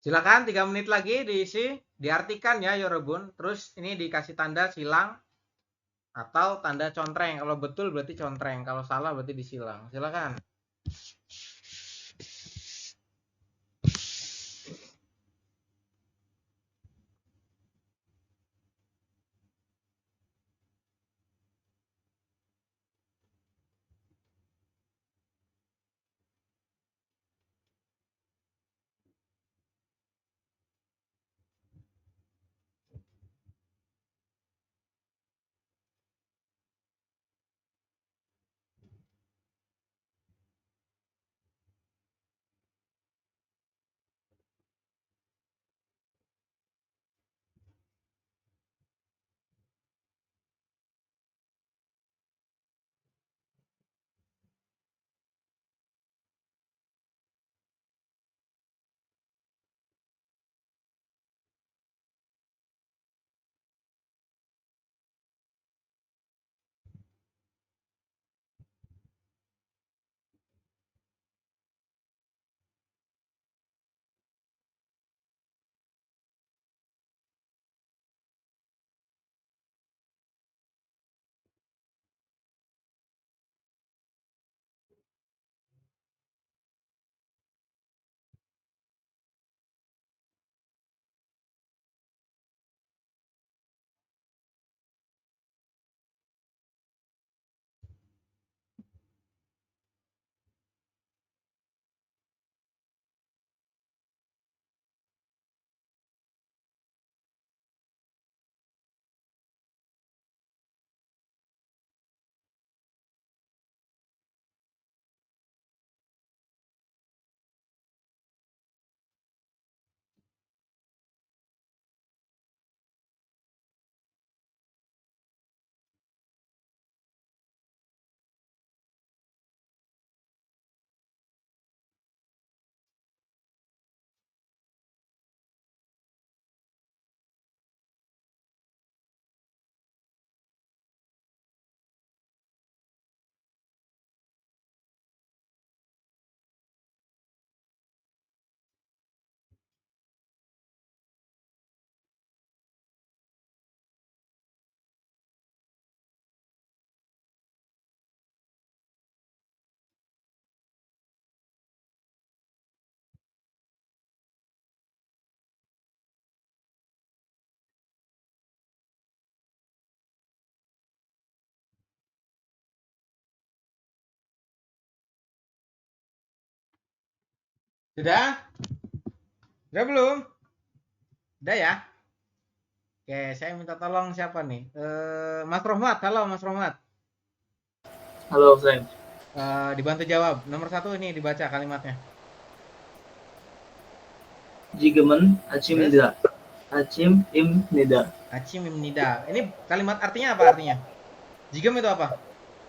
Silakan 3 menit lagi diisi, diartikan ya Yorobun. Terus ini dikasih tanda silang atau tanda contreng. Kalau betul berarti contreng, kalau salah berarti disilang. Silakan. Sudah? Sudah belum? Udah ya? Oke, saya minta tolong siapa nih? Mas Rohmat, halo Mas Rohmat. Halo, Sam. Dibantu jawab. Nomor 1 ini dibaca kalimatnya. Jigemen, Acim Terus? Nida. Acim Im Nida. Acim nida. Ini kalimat artinya apa artinya? Jigem itu apa?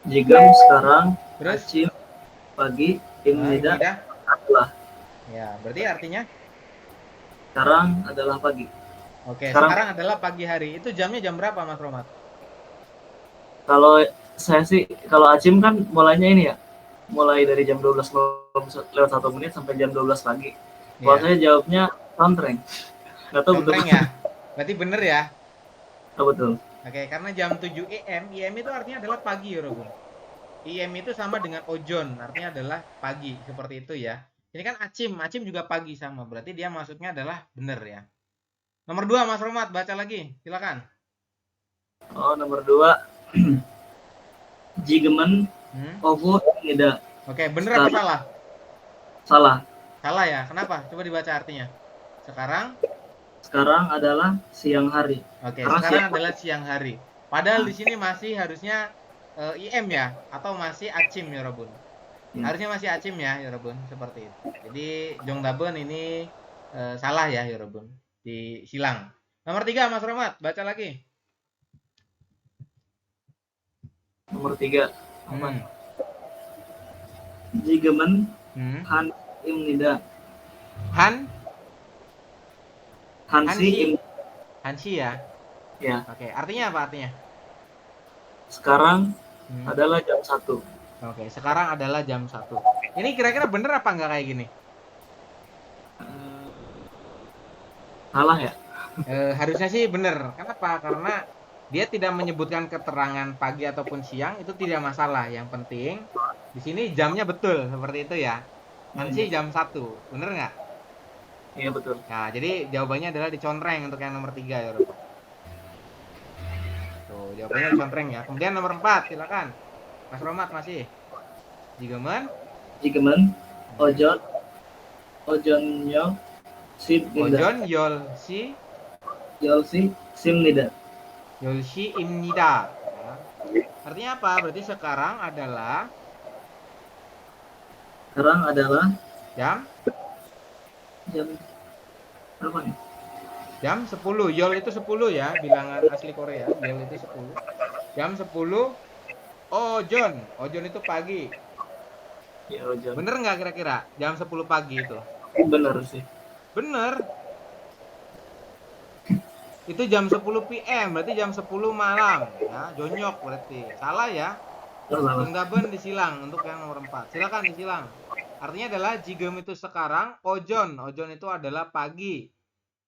Jigem sekarang, Terus? Acim pagi, Im Nida Nida. adalah. Ya, berarti artinya? Sekarang adalah pagi. Oke, Sekarang- sekarang adalah pagi hari. Itu jamnya jam berapa, Mas Rohmat? Kalau saya sih, kalau Acim kan mulainya ini ya, mulai dari jam 12 lewat 1 menit sampai jam 12 pagi. Kalau Iya. saya jawabnya contreng. Nggak tahu betul. Contreng ya. Berarti bener ya. Oh, betul. Oke, karena jam 7 AM, IM itu artinya adalah pagi ya, Robun. IM itu sama dengan ojon, artinya adalah pagi, seperti itu ya. Ini kan acim juga pagi sama, berarti dia maksudnya adalah bener ya. Nomor 2, Mas Rohmat, baca lagi, silakan. Oh, nomor 2. Jigemen, Ovo Nida. Oke, bener apa salah? Salah. Salah ya, kenapa? Coba dibaca artinya. Sekarang adalah siang hari. Oke, Karena sekarang siang- adalah siang hari. Padahal di sini masih harusnya IM ya, atau masih acim ya, Robun. Harusnya masih acim ya, Robun, seperti itu. Jadi Jongdaben ini salah ya, Robun. Disilang. Nomor 3, Mas Rohmat, baca lagi. Nomor 3. Hmm. Jigemen, Hmm. Han Im Nida. Han, Hansi Hansi. Im. Hansi ya. Ya. Oke, artinya apa artinya? Sekarang Hmm. adalah jam 1. Oke, sekarang adalah jam 1. Ini kira-kira bener apa enggak kayak gini? Salah ya? Harusnya sih bener. Kenapa? Karena dia tidak menyebutkan keterangan pagi ataupun siang, itu tidak masalah. Yang penting di sini jamnya betul, seperti itu ya. Hansi jam 1, bener nggak? Iya, betul. Nah, jadi jawabannya adalah dicontreng untuk yang nomor 3 ya, Rob. Tuh, jawabannya dicontreng ya. Kemudian nomor 4, silakan. Mas Rohmat masih. Jigemen, Jigemen, Ojon, Ojonyo, Sim Nida. Ojon, Yolsi, Yolsi, Sim Nida. Yolsi Imnida. Ya. Artinya apa? Berarti sekarang adalah jam berapa nih? jam 10. Yol itu 10 ya, bilangan asli Korea. Yol itu 10. Jam 10. Ojon. Ojon itu pagi. Ya, Ojon. Bener nggak kira-kira? Jam 10 pagi itu. Bener sih. Bener. Itu jam 10 PM, berarti jam 10 malam. Ya, jonyok berarti. Salah ya. Salah. Jongdaben disilang untuk yang nomor 4. Silakan disilang. Artinya adalah jigem itu sekarang, ojon. Ojon itu adalah pagi.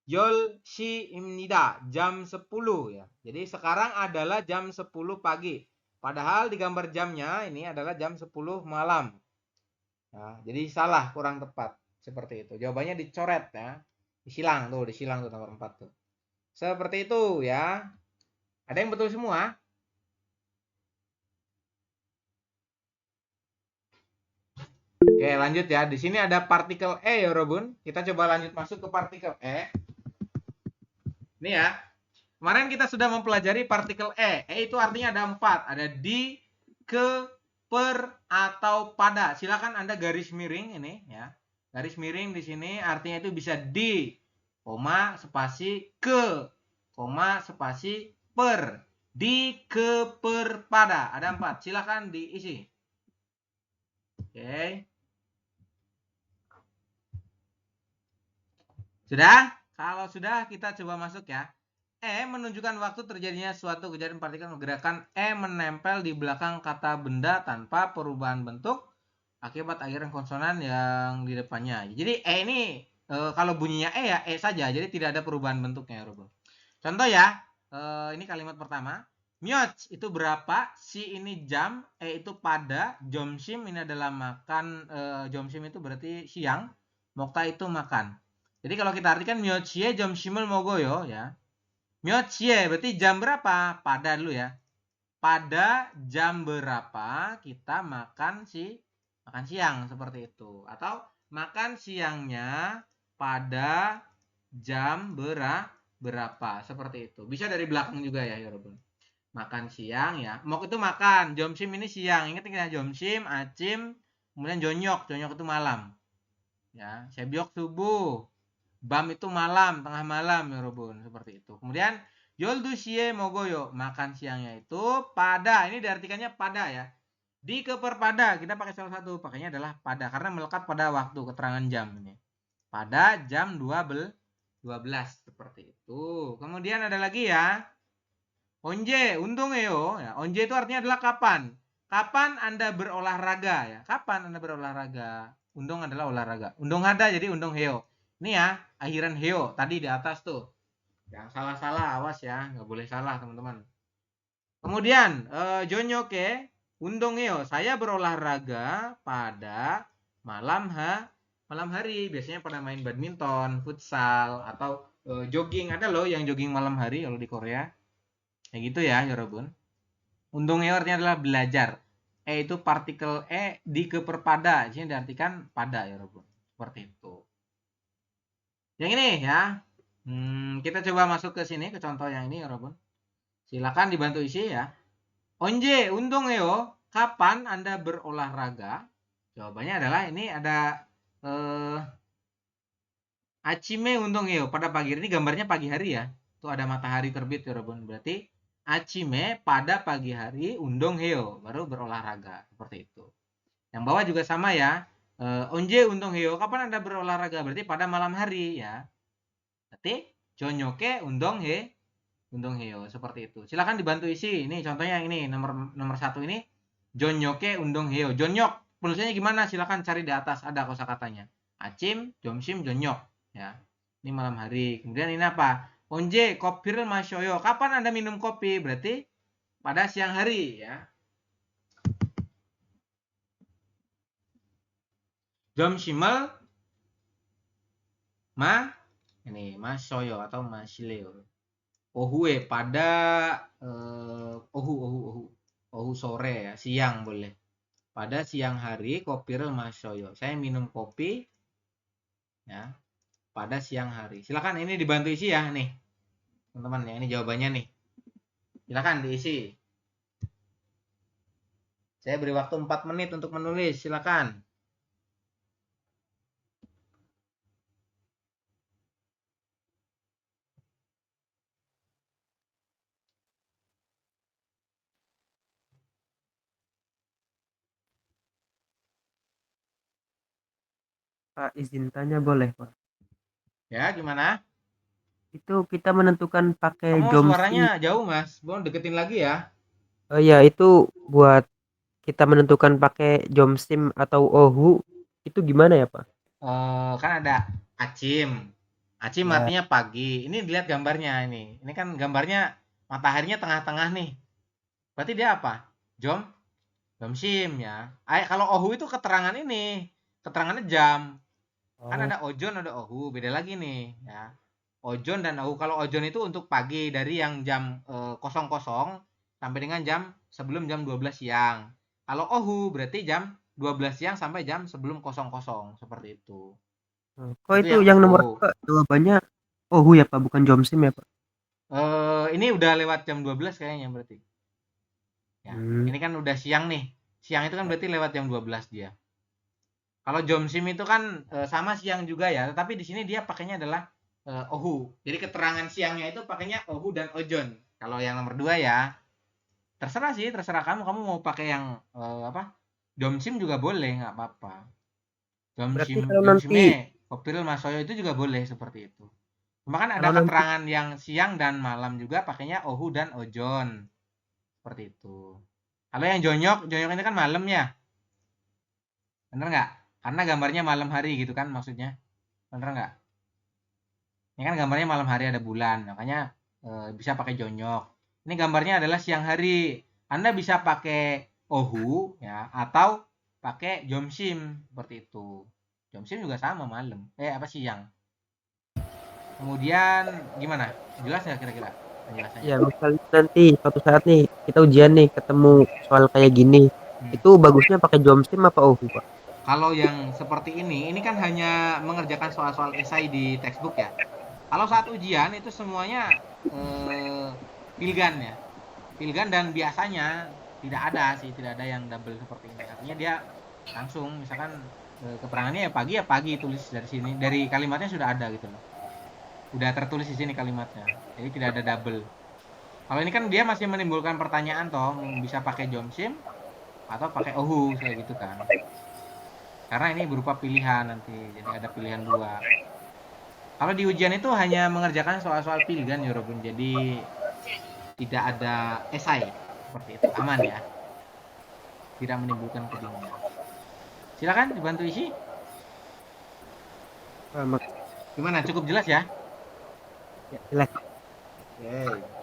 Yol shi imnida, jam 10 ya. Jadi sekarang adalah jam 10 pagi. Padahal di gambar jamnya ini adalah jam 10 malam. Nah, jadi salah, kurang tepat. Seperti itu. Jawabannya dicoret ya. Disilang tuh nomor 4 tuh. Seperti itu ya. Ada yang betul semua? Oke, lanjut ya. Di sini ada partikel E ya, Robun. Kita coba lanjut masuk ke partikel E. Ini ya. Kemarin kita sudah mempelajari partikel E. E itu artinya ada 4. Ada di, ke, per, atau pada. Silakan Anda garis miring ini ya. Garis miring di sini artinya itu bisa di, koma, spasi, ke, koma, spasi, per. Di, ke, per, pada. Ada 4. Silakan diisi. Oke. Sudah? Kalau sudah, kita coba masuk ya. E menunjukkan waktu terjadinya suatu kejadian partikel gerakan E menempel di belakang kata benda tanpa perubahan bentuk akibat akhiran konsonan yang di depannya. Jadi E ini kalau bunyinya E ya E saja, jadi tidak ada perubahan bentuknya ya, Robo. Contoh ya, ini kalimat pertama. Myoch itu berapa, si ini jam, E itu pada, jomsim ini adalah makan, jomsim itu berarti siang, mokta itu makan. Jadi kalau kita artikan myochie jomsimul mogoyo ya. Myochie berarti jam berapa? Pada dulu ya. Pada jam berapa kita makan siang seperti itu. Atau makan siangnya pada jam berapa? Seperti itu. Bisa dari belakang juga ya, Yorobun. Makan siang ya. Mok itu makan, jomsim ini siang. Ingat ya, jomsim, acim, kemudian jonyok. Jonyok itu malam. Ya, sebyok subuh. Bam itu malam, tengah malam, Yorobun. Seperti itu. Kemudian yoldusie mogoyo, makan siangnya itu pada, ini diartikannya pada ya. Di keperpada, kita pakai salah satu, pakainya adalah pada karena melekat pada waktu, keterangan jam ini. Pada jam 12 seperti itu. Kemudian ada lagi ya. Onje, undongeo ya. Onje itu artinya adalah kapan. Kapan Anda berolahraga ya? Kapan Anda berolahraga? Undong adalah olahraga. Undong ada jadi undong heo. Ini ya, akhiran heo tadi di atas tuh. Yang salah-salah awas ya, nggak boleh salah teman-teman. Kemudian jonyoke undongeo, saya berolahraga pada malam hari. Biasanya pada main badminton, futsal atau jogging. Ada loh yang jogging malam hari kalau di Korea. Kayak gitu ya, Yorobun. Undongeo artinya adalah belajar. Itu partikel di keperpada. Di sini diartikan pada, Yorobun. Seperti itu. Yang ini ya. Kita coba masuk ke sini, ke contoh yang ini, Yorobun. Silakan dibantu isi ya. Onje undongeo, kapan Anda berolahraga? Jawabannya adalah ini ada acime undongeo, pada pagi hari. Ini gambarnya pagi hari ya. Itu ada matahari terbit, Yorobun. Berarti acime pada pagi hari undongheo, baru berolahraga. Seperti itu. Yang bawah juga sama ya. Onje undongheo, kapan Anda berolahraga? Berarti pada malam hari ya. Berarti jonyoke undongheo, seperti itu. Silakan dibantu isi. Ini contohnya yang ini nomor 1 ini jonyoke undongheo. Jonyok penulisannya gimana? Silakan cari di atas, ada kosakatanya. Acim, jomsim, jonyok ya. Ini malam hari. Kemudian ini apa? Onje kopir masyoyo. Kapan Anda minum kopi? Berarti pada siang hari ya. Jomsimal ini masyoyo atau masileo. Ohue pada ohu sore ya, siang boleh. Pada siang hari kopir masyoyo. Saya minum kopi ya. Pada siang hari. Silakan ini dibantu isi ya nih. Teman-teman ya, ini jawabannya nih. Silakan diisi. Saya beri waktu 4 menit untuk menulis. Silakan. Pak, izin tanya boleh, Pak? Ya, gimana? Itu kita menentukan pakai Kamu jomsim. suaranya jauh, Mas. Boleh deketin lagi ya. Oh ya, itu buat kita menentukan pakai jomsim atau ohu, itu gimana ya, Pak? Kan ada acim. Acim Ya. artinya pagi. Ini dilihat gambarnya ini. Ini kan gambarnya mataharinya tengah-tengah nih. Berarti dia apa? Jomsim ya. Kalau ohu itu keterangan ini. Keterangannya jam. Kan ada ojon, ada ohu. Beda lagi nih ya. Ojon dan ohu. Kalau ojon itu untuk pagi dari yang jam 00 sampai dengan jam sebelum jam 12 siang. Kalau ohu berarti jam 12 siang sampai jam sebelum 00, seperti itu. Kok itu yang nomor 2 jawabannya ohu ya, Pak, bukan jomsim ya, Pak? Ini udah lewat jam 12 kayaknya berarti. Ya, ini kan udah siang nih. Siang itu kan berarti lewat jam 12 dia. Kalau jomsim itu kan sama siang juga ya, tetapi di sini dia pakainya adalah ohu. Jadi keterangan siangnya itu pakainya ohu dan ojon. Kalau yang nomor 2 ya, terserah sih, terserah kamu. Kamu mau pakai yang jomsim juga boleh, nggak apa-apa. Jomsime, kopil masoyo itu juga boleh seperti itu. Cuma kan ada keterangan yang siang dan malam juga pakainya ohu dan ojon. Seperti itu. Kalau yang jonyok ini kan malam ya. Bener nggak? Karena gambarnya malam hari gitu kan maksudnya. Bener nggak? Ini kan gambarnya malam hari ada bulan. Makanya bisa pakai jonyok. Ini gambarnya adalah siang hari. Anda bisa pakai ohu ya atau pakai jomsim seperti itu. Jomsim juga sama malam. Siang. Kemudian gimana? Jelas nggak kira-kira penjelasannya? Ya, misalnya nanti suatu saat nih kita ujian nih ketemu soal kayak gini. Itu bagusnya pakai jomsim apa ohu, Pak? Kalau yang seperti ini kan hanya mengerjakan soal-soal esai di textbook ya. Kalau saat ujian itu semuanya pilgan ya. Pilgan, dan biasanya tidak ada yang double seperti ini. Artinya dia langsung misalkan keterangannya ya pagi tulis dari sini, dari kalimatnya sudah ada gitu loh. Udah tertulis di sini kalimatnya. Jadi tidak ada double. Kalau ini kan dia masih menimbulkan pertanyaan toh, bisa pakai jomsim atau pakai ohu kayak gitu kan. Karena ini berupa pilihan nanti, jadi ada pilihan 2. Kalau di ujian itu hanya mengerjakan soal-soal pilgan ya Robun, jadi tidak ada esai seperti itu, aman ya, tidak menimbulkan kebingungan. Silakan dibantu isi. Gimana, cukup jelas ya? Ya, jelas. Oke.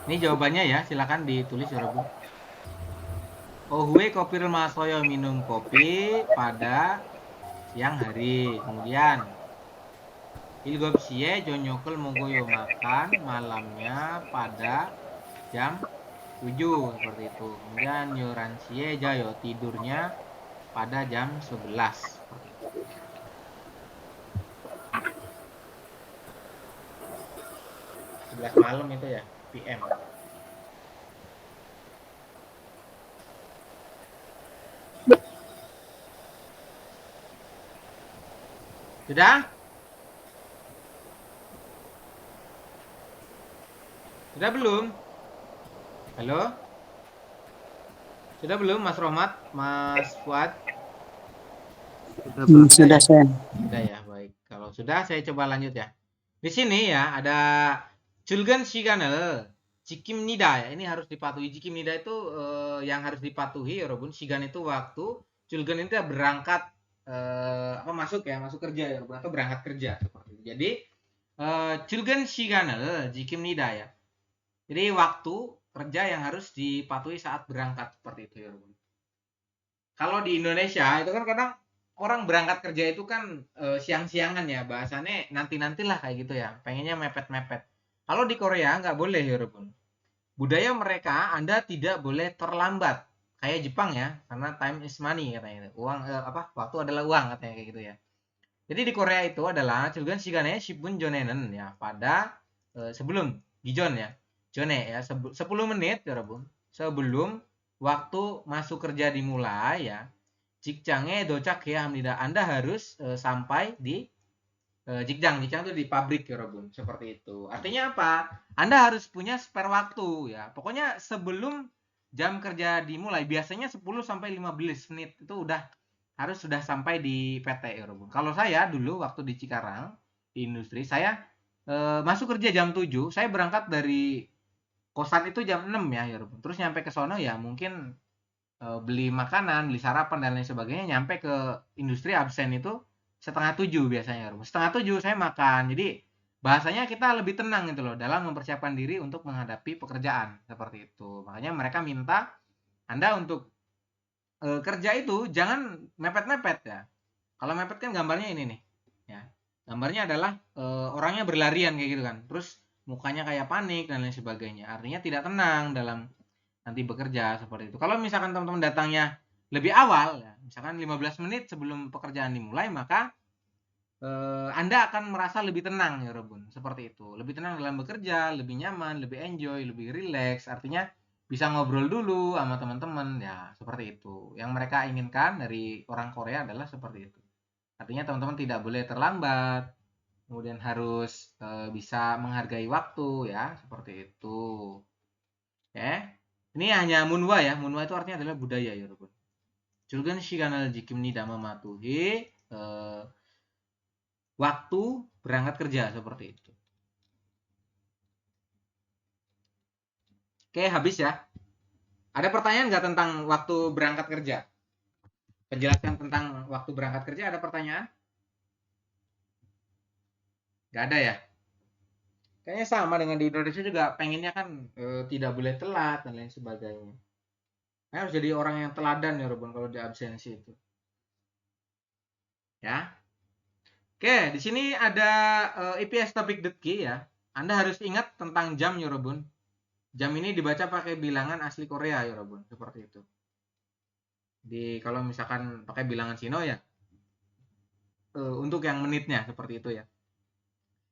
Ini jawabannya ya, silakan ditulis ya Robun. Ohue kopir masoyo minum kopi pada siang hari. Kemudian Ilgopsie jonyokel mogoyo makan malamnya pada jam 7 seperti itu. Kemudian Yoransie jayo tidurnya pada jam 11 seperti itu. Malam itu ya, PM. Sudah? Sudah belum? Halo? Sudah belum Mas Rohmat, Mas Fuad? Sudah, Sen. Sudah ya, baik. Kalau sudah saya coba lanjut ya. Di sini ya ada Julgan Shiganel Jikim Nida ya. Ini harus dipatuhi. Jikim Nida itu yang harus dipatuhi ya Robun. Shigan itu waktu, Julgan itu berangkat masuk kerja ya Robun, atau berangkat kerja seperti itu. Jadi Julgan Shiganel Jikim Nida ya. Jadi waktu kerja yang harus dipatuhi saat berangkat seperti itu ya Robun. Kalau di Indonesia itu kan kadang orang berangkat kerja itu kan siang-siangan ya, bahasannya nanti-nantilah kayak gitu ya, pengennya mepet-mepet. Kalau di Korea nggak boleh ya Robun. Budaya mereka Anda tidak boleh terlambat kayak Jepang ya, karena time is money katanya. Waktu adalah uang katanya kayak gitu ya. Jadi di Korea itu adalah Julgan Shigane Shibun Jonenen ya, pada sebelum Gijon ya. Jone ya, 10 menit ya Robun. Sebelum waktu masuk kerja dimulai ya. Jikjangnya docak ya Hamnida. Anda harus sampai di Jikjang itu di pabrik ya Robun, seperti itu. Artinya apa? Anda harus punya spare waktu ya. Pokoknya sebelum jam kerja dimulai, biasanya 10 sampai 15 menit itu harus sudah sampai di PT ya Robun. Kalau saya dulu waktu di Cikarang di industri, saya masuk kerja jam 7, saya berangkat dari kosan itu jam 6 ya Robun. Terus nyampe ke sono ya mungkin beli makanan, beli sarapan dan lain sebagainya, nyampe ke industri absen itu setengah 7 biasanya. Setengah 7 saya makan. Jadi bahasanya kita lebih tenang gitu loh dalam mempersiapkan diri untuk menghadapi pekerjaan seperti itu. Makanya mereka minta Anda untuk kerja itu jangan mepet-mepet ya. Kalau mepet kan gambarnya ini nih. Ya. Gambarnya adalah orangnya berlarian kayak gitu kan. Terus mukanya kayak panik dan lain sebagainya. Artinya tidak tenang dalam nanti bekerja seperti itu. Kalau misalkan teman-teman datangnya lebih awal ya, misalkan 15 menit sebelum pekerjaan dimulai, maka Anda akan merasa lebih tenang ya Robun, seperti itu. Lebih tenang dalam bekerja, lebih nyaman, lebih enjoy, lebih relax. Artinya bisa ngobrol dulu sama teman-teman ya, seperti itu. Yang mereka inginkan dari orang Korea adalah seperti itu. Artinya teman-teman tidak boleh terlambat, kemudian harus bisa menghargai waktu ya, seperti itu. Ya. Ini hanya munwa ya. Munwa itu artinya adalah budaya ya Robun. Julgan shiganal jikim nida mematuhi waktu berangkat kerja seperti itu. Oke, habis ya. Ada pertanyaan nggak tentang waktu berangkat kerja? penjelasan tentang waktu berangkat kerja, ada pertanyaan? Nggak ada ya? Kayaknya sama dengan di Indonesia juga, pengennya kan tidak boleh telat dan lain sebagainya. Harus jadi orang yang teladan ya Robon kalau di absensi itu. Ya. Oke, di sini ada IPS topik Detki ya. Anda harus ingat tentang jam ya Robon. Jam ini dibaca pakai bilangan asli Korea ya Robon, seperti itu. Kalau misalkan pakai bilangan Sino ya, untuk yang menitnya seperti itu ya.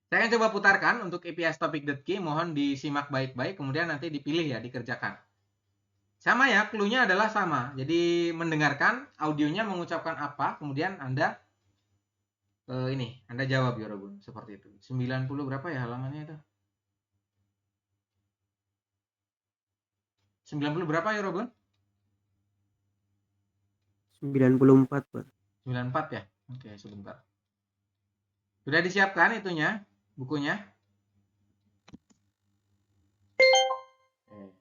Saya akan coba putarkan untuk IPS topik Detki, mohon disimak baik-baik, kemudian nanti dipilih ya, dikerjakan. Sama ya, clue-nya adalah sama. Jadi mendengarkan audionya mengucapkan apa, kemudian Anda Anda jawab ya Robun, seperti itu. 90 berapa ya halamannya itu? 90 berapa ya Robun? 94, Pak. 94 ya? Oke, sebentar. Sudah disiapkan itunya, bukunya?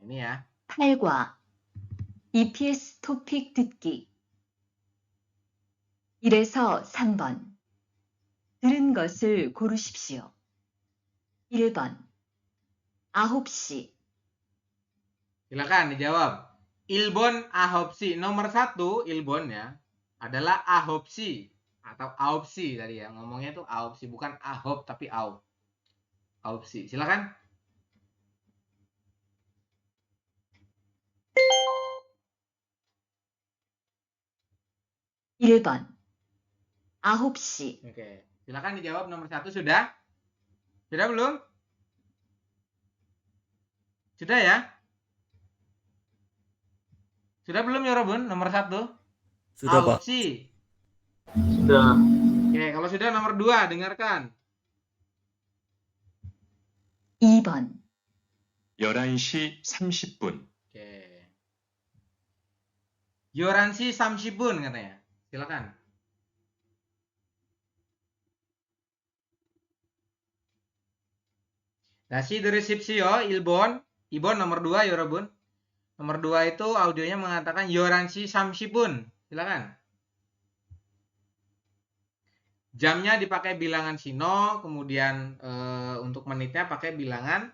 Ini ya. 8과 EPS 토픽 듣기 1에서 3번 들은 것을 고르십시오. 1번 9시 Silakan dijawab. Ilbon ahopsi. Nomor 1 Ilbon ya adalah ahopsi atau aopsi tadi ya. Ngomongnya tuh aopsi, bukan ahop tapi aopsi. Silakan. (1번) 9시 Oke, silakan dijawab nomor 1 sudah? Sudah belum? Sudah ya? Sudah belum ya Robun? Nomor 1? Sudah, Pak. Aopsi. Sudah. Oke, kalau sudah nomor 2 dengarkan. 2번 11시 30분. Oke. Yoransi Samshibun katanya. Silakan. Dasi dari Sipsio, Ibon nomor 2 ya Robun. Nomor 2 itu audionya mengatakan Yoransi Samshibun. Silakan. Jamnya dipakai bilangan Sino, kemudian untuk menitnya pakai bilangan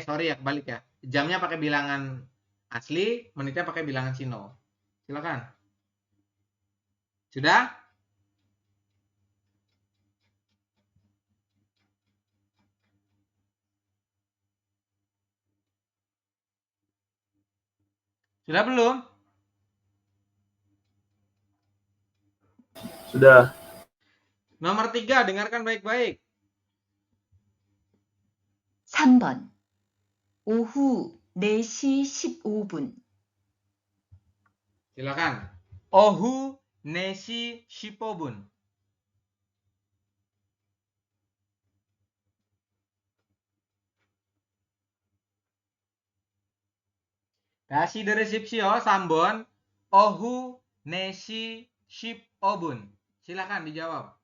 sorry ya, kebalik ya. Jamnya pakai bilangan asli, menitnya pakai bilangan Sino. Silakan. Sudah? Sudah belum? Sudah. Nomor 3, dengarkan baik-baik. 3번 오후 4시 15분 Silakan. Ohu Nesi Shipobun. Dasi dari Sipsio, Sambon. Ohu Nesi Shipobun. Silakan dijawab.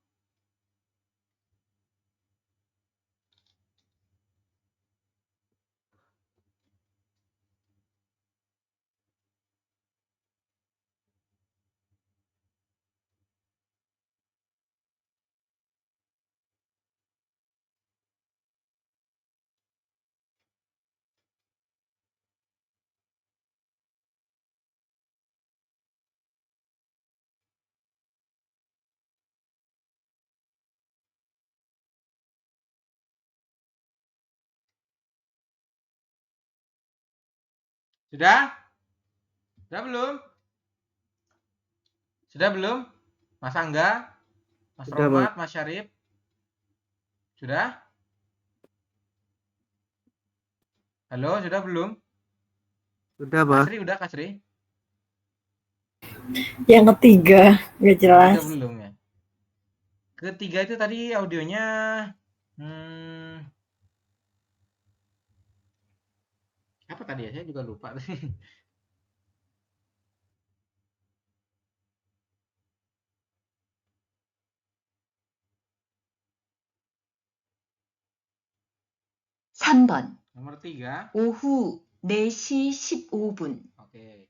Sudah? Sudah belum? Sudah belum? Mas Angga? Mas Sudah, Rohmat? Mas Syarif? Sudah? Halo, sudah belum? Sudah, Pak. Kasri udah, Kasri? Yang ketiga, nggak jelas. Udah belum ya? Ketiga itu tadi audionya apa tadi ya? Saya juga lupa. (3번) Nomor 3. 오후 4시 15분 Oke.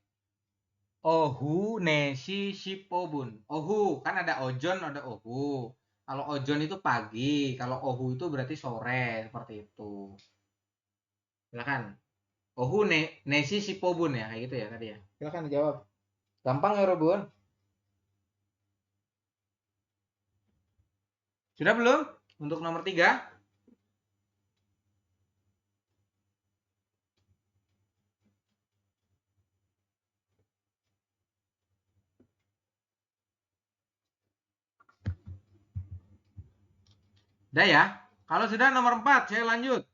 Ohu nesi shipobun. Ohu kan ada ojon, ada ohu. Kalau ojon itu pagi, kalau ohu itu berarti sore, seperti itu. Silakan. Ohu nesi shipobun ya, kayak gitu ya tadi ya. Silakan dijawab. Gampang ya, Robun? Sudah belum? Untuk nomor 3? Udah ya? Kalau sudah nomor 4, saya lanjut.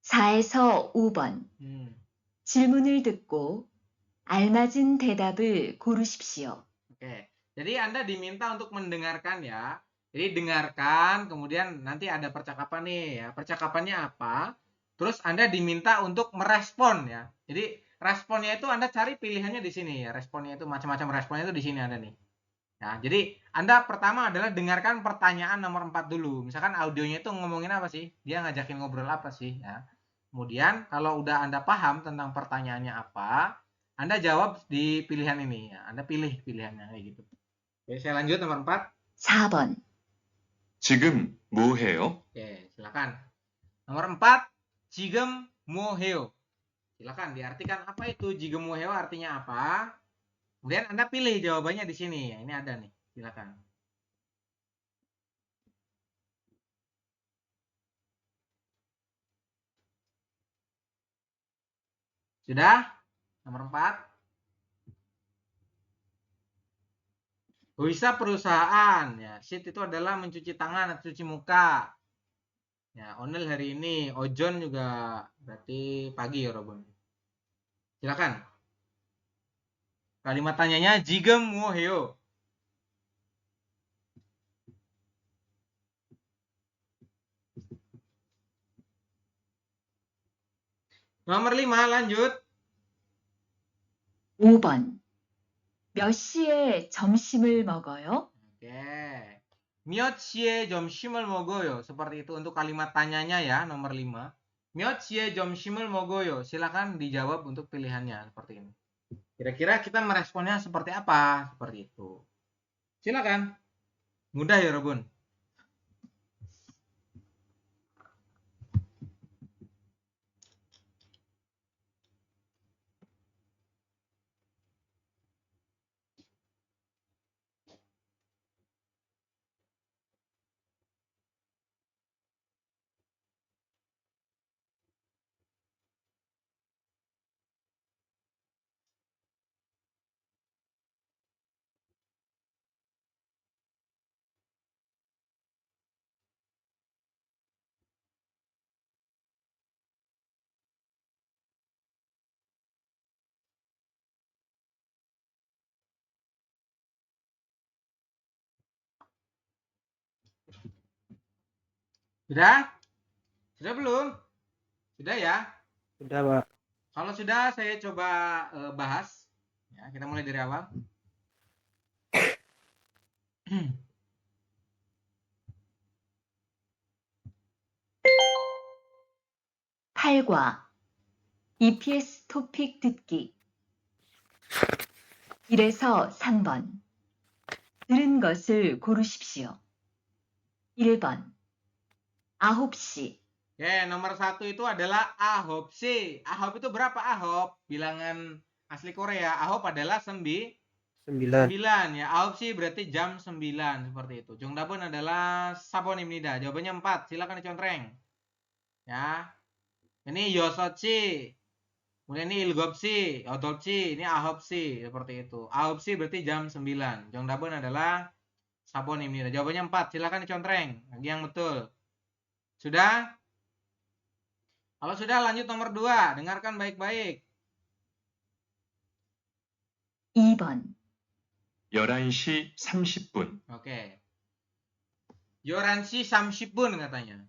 4에서 5번. 질문을 듣고 알맞은 대답을 고르십시오. Oke. Jadi Anda diminta untuk mendengarkan ya. Jadi dengarkan, kemudian nanti ada percakapan nih ya. Percakapannya apa? Terus Anda diminta untuk merespon ya. Jadi responnya itu Anda cari pilihannya di sini ya. Responnya itu macam-macam responnya itu di sini ada nih. Nah, jadi Anda pertama adalah dengarkan pertanyaan nomor 4 dulu. Misalkan audionya itu ngomongin apa sih? Dia ngajakin ngobrol apa sih ya. Kemudian kalau udah Anda paham tentang pertanyaannya apa, Anda jawab di pilihan ini ya. Anda pilih pilihannya kayak gitu. Oke, saya lanjut nomor 4. 4번. 지금 뭐 해요? Oke, silakan. Nomor 4, 지금 뭐 해요? Silakan diartikan apa itu 지금 뭐 해요 artinya apa? Kemudian Anda pilih jawabannya di sini. Ya, ini ada nih. Silakan. Sudah? Nomor 4. Bisa perusahaan ya. Sit itu adalah mencuci tangan atau cuci muka. Ya, Onel hari ini, Ojon juga berarti pagi ya, Robon. Silakan. Kalimat tanyanya 지금 뭐 해요? Nomor 5 lanjut. 5번. 몇 시에 점심을 먹어요? Oke. 몇 시에 점심을 먹어요? Seperti itu untuk kalimat tanyanya ya, nomor 5. 몇 시에 점심을 먹어요? Silakan dijawab untuk pilihannya seperti ini. Kira-kira kita meresponnya seperti apa? Seperti itu. Silakan. Mudah ya, Robun. Sudah? Sudah belum? Sudah ya? Sudah, Pak. Kalau sudah, saya coba bahas. Ya, kita mulai dari awal. 팔과 EPS 토픽 듣기 1에서 3번 들은 것을 고르십시오. 1번 9시 Oke, nomor 1 itu adalah ahopsi. Ahop itu berapa ahop? Bilangan asli Korea. Ahop adalah 9 ya. Ahopsi berarti jam 9 seperti itu. Jongdabun adalah sabon입니다. Jawabannya 4. Silakan dicontreng. Ya. Ini yosochi. Kemudian ini ilgopsi, yodopsi, ini ahopsi seperti itu. Ahopsi berarti jam 9. Jongdabun adalah sabon입니다. Jawabannya 4. Silakan dicontreng. Lagi yang betul. Sudah? Kalau sudah lanjut nomor 2. Dengarkan baik-baik. 2번 11시 30분. Oke. 11시 30분 katanya.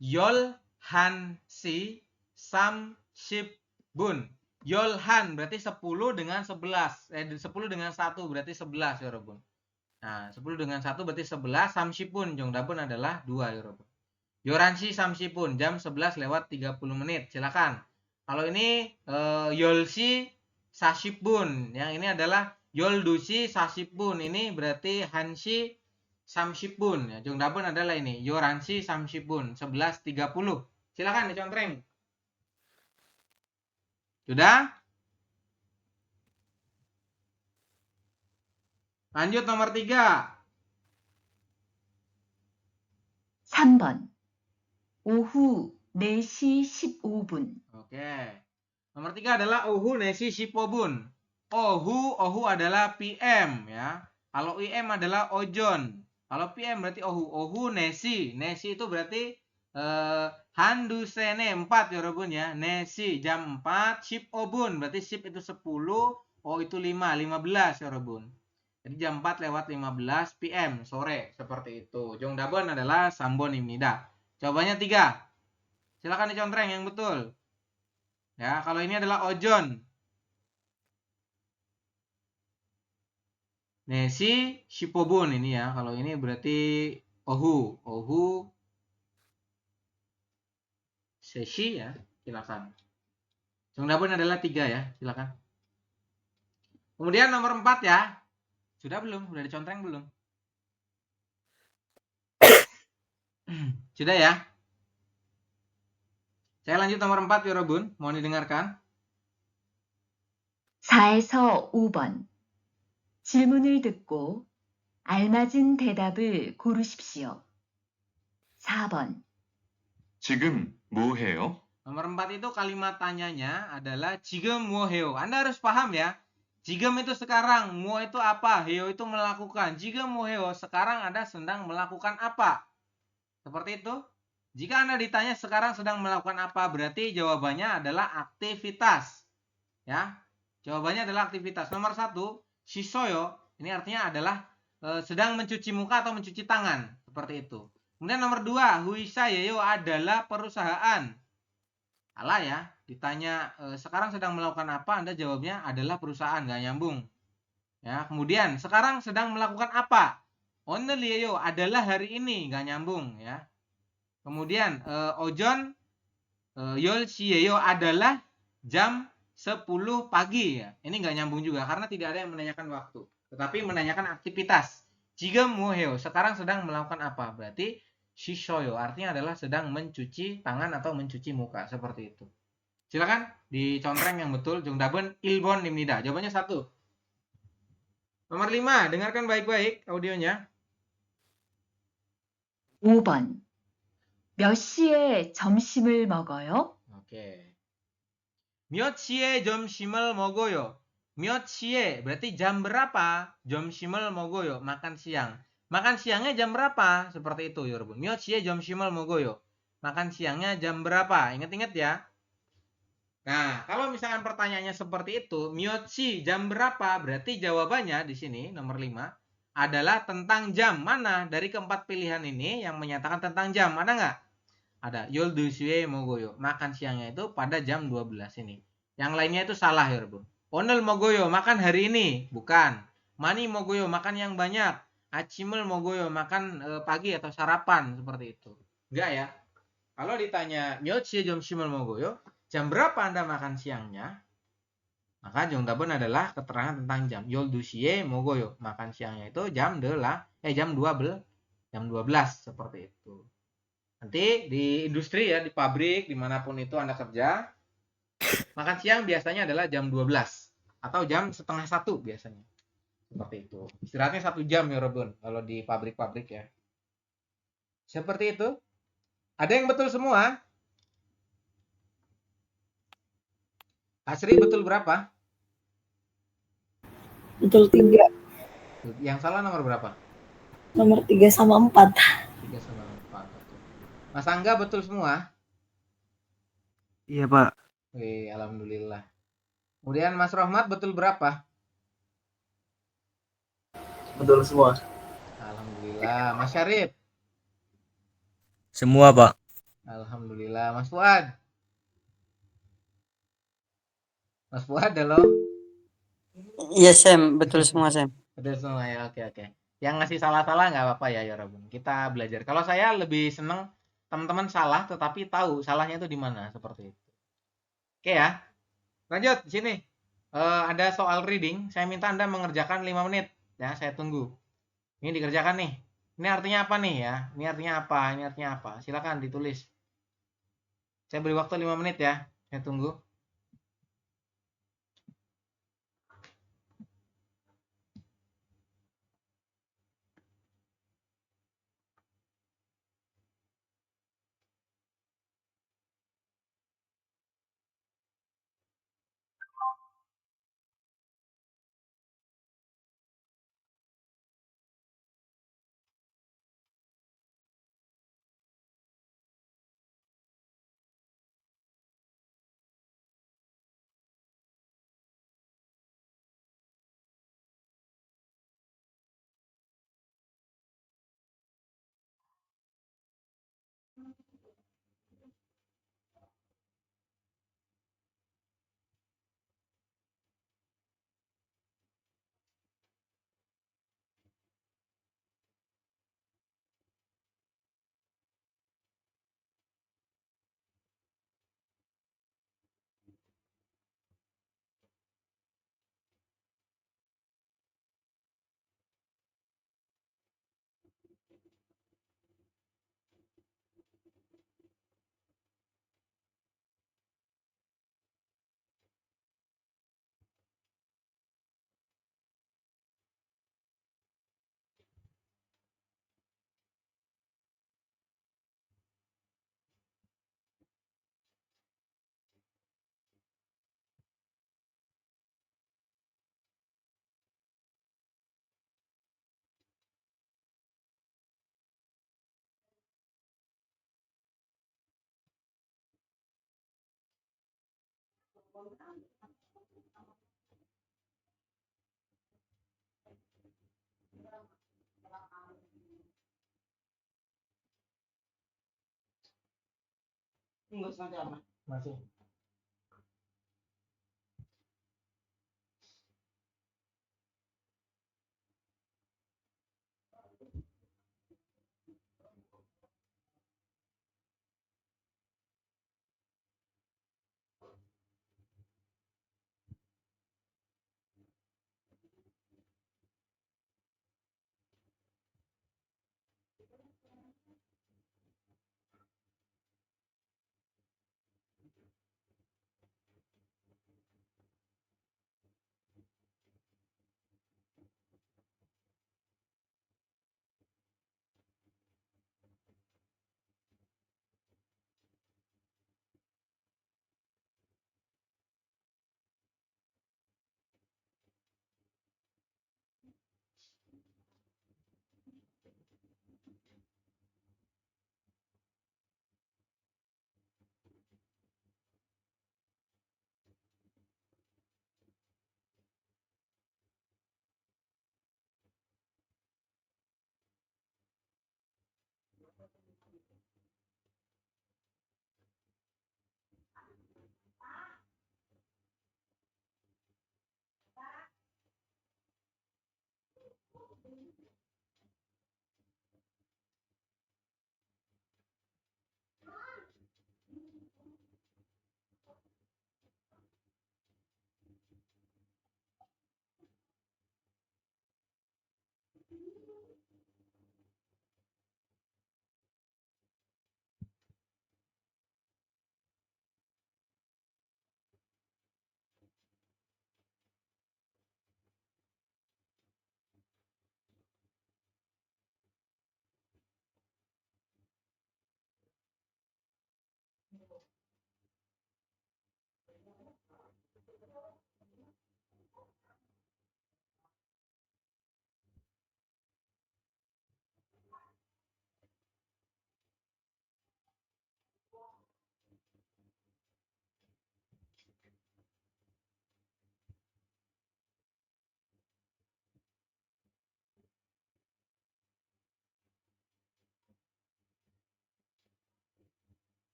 11시 30분. Yolhan berarti 10 dengan 11. 10 dengan 1 berarti 11 ya, Robun. Nah, 10 dengan 1 berarti 11. 30분. Jongdabun adalah 2 ya, Robun. 11시 30분, jam 11 lewat 30 menit. Silakan. Kalau ini Yolsi Sashibun. Yang ini adalah Yoldushi Sashibun. Ini berarti Hanshi Samshibun. Ya, Jongdabun adalah ini Yoranshi Samshibun 11.30. Silakan dicontreng. Sudah? Lanjut nomor 3. 3번. 오후 4시 15분. Oke. Nomor 3 adalah Ohu Nesi Shipobun. Ohu adalah PM ya. Kalau IM adalah Ojon. Kalau PM berarti Ohu. Ohu Nesi. Nesi itu berarti Handusene 4 ya Robun ya. Nesi jam 4. Shipobun berarti ship itu 10. O itu 5. 15 ya Robun. Jadi jam 4 lewat 15 PM sore seperti itu. Jongdabon adalah Sambonimnida. Jawabannya 3. Silakan dicontreng yang betul. Ya, kalau ini adalah Ojon. Nesi Shipobun ini ya. Kalau ini berarti Ohu. Ohu Seshi ya. Silakan. Jongdabon adalah 3 ya. Silakan. Kemudian nomor 4 ya. Sudah belum? Sudah dicontreng belum? Sudah ya? Saya lanjut nomor 4 여러분. Mohon didengarkan. 4에서 5번. 질문을 듣고 알맞은 대답을 고르십시오. 4번. 지금 뭐 해요? Nomor 4 itu kalimat tanyanya adalah 지금 뭐 해요. Anda harus paham ya. 지금 itu sekarang, 뭐 itu apa, 해요 itu melakukan. 지금 뭐 해요, sekarang Anda sedang melakukan apa? Seperti itu. Jika Anda ditanya sekarang sedang melakukan apa, berarti jawabannya adalah aktivitas. Ya. Jawabannya adalah aktivitas. Nomor 1, shisoyo, ini artinya adalah sedang mencuci muka atau mencuci tangan, seperti itu. Kemudian nomor 2, huisayeyo adalah perusahaan. Salah ya. Ditanya sekarang sedang melakukan apa, Anda jawabnya adalah perusahaan, nggak nyambung. Ya, kemudian sekarang sedang melakukan apa? Oneryeyo adalah hari ini, nggak nyambung ya. Kemudian ojon yolsieyo adalah jam 10 pagi ya. Ini nggak nyambung juga karena tidak ada yang menanyakan waktu, tetapi menanyakan aktivitas. Jika muheo sekarang sedang melakukan apa? Berarti shishoyo artinya adalah sedang mencuci tangan atau mencuci muka, seperti itu. Silakan dicontreng yang betul. Jongdabun ilbon nimnida. Jawabannya 1. Nomor 5, dengarkan baik-baik audionya. 5번. 몇 시에 점심을 먹어요? Oke. 몇 시에 점심을 먹어요? 몇 시에 berarti jam berapa? 점심을 먹어요. Makan siang. Makan siangnya jam berapa? Seperti itu, 여러분. 몇 시에 점심을 먹어요? Makan siangnya jam berapa? Ingat-ingat ya. Nah, kalau misalkan pertanyaannya seperti itu, myochi jam berapa? Berarti jawabannya di sini nomor 5 adalah tentang jam. Mana dari keempat pilihan ini yang menyatakan tentang jam? Ada nggak? Ada. Yoldusue mogoyo. Makan siangnya itu pada jam 12 ini. Yang lainnya itu salah ya, Bro. Onel mogoyo, makan hari ini. Bukan. Mani mogoyo, makan yang banyak. Achimul mogoyo, makan pagi atau sarapan. Seperti itu. Enggak ya. Kalau ditanya myochi jomshimul mogoyo, jam berapa Anda makan siangnya? Maka Jongdabun adalah keterangan tentang jam. Yoldushie mogoyo. Makan siangnya itu jam 12 seperti itu. Nanti di industri ya, di pabrik, dimanapun itu Anda kerja, makan siang biasanya adalah jam 12 atau jam setengah 1 biasanya. Seperti itu. Istirahatnya 1 jam ya Robun kalau di pabrik-pabrik ya. Seperti itu. Ada yang betul semua? Asri betul berapa? Betul 3. Yang salah nomor berapa? Nomor 3 sama 4. 3 sama 4. Mas Angga betul semua? Iya, Pak. Wih, alhamdulillah. Kemudian Mas Rohmat betul berapa? Betul semua. Alhamdulillah. Mas Syarif? Semua, Pak. Alhamdulillah. Mas Fuad? Mas Fuad, halo? Iya, Sam. Betul semua, Sam. Betul semua ya, oke. Yang ngasih salah-salah nggak apa-apa ya, Robun. Kita belajar. Kalau saya lebih seneng teman-teman salah, tetapi tahu salahnya itu di mana, seperti itu. Oke ya. Lanjut di sini. Ada soal reading. Saya minta Anda mengerjakan 5 menit. Ya, saya tunggu. Ini dikerjakan nih. Ini artinya apa nih ya? Ini artinya apa? Ini artinya apa? Silakan ditulis. Saya beri waktu 5 menit ya. Saya tunggu. Tunggu sampai apa? Masih.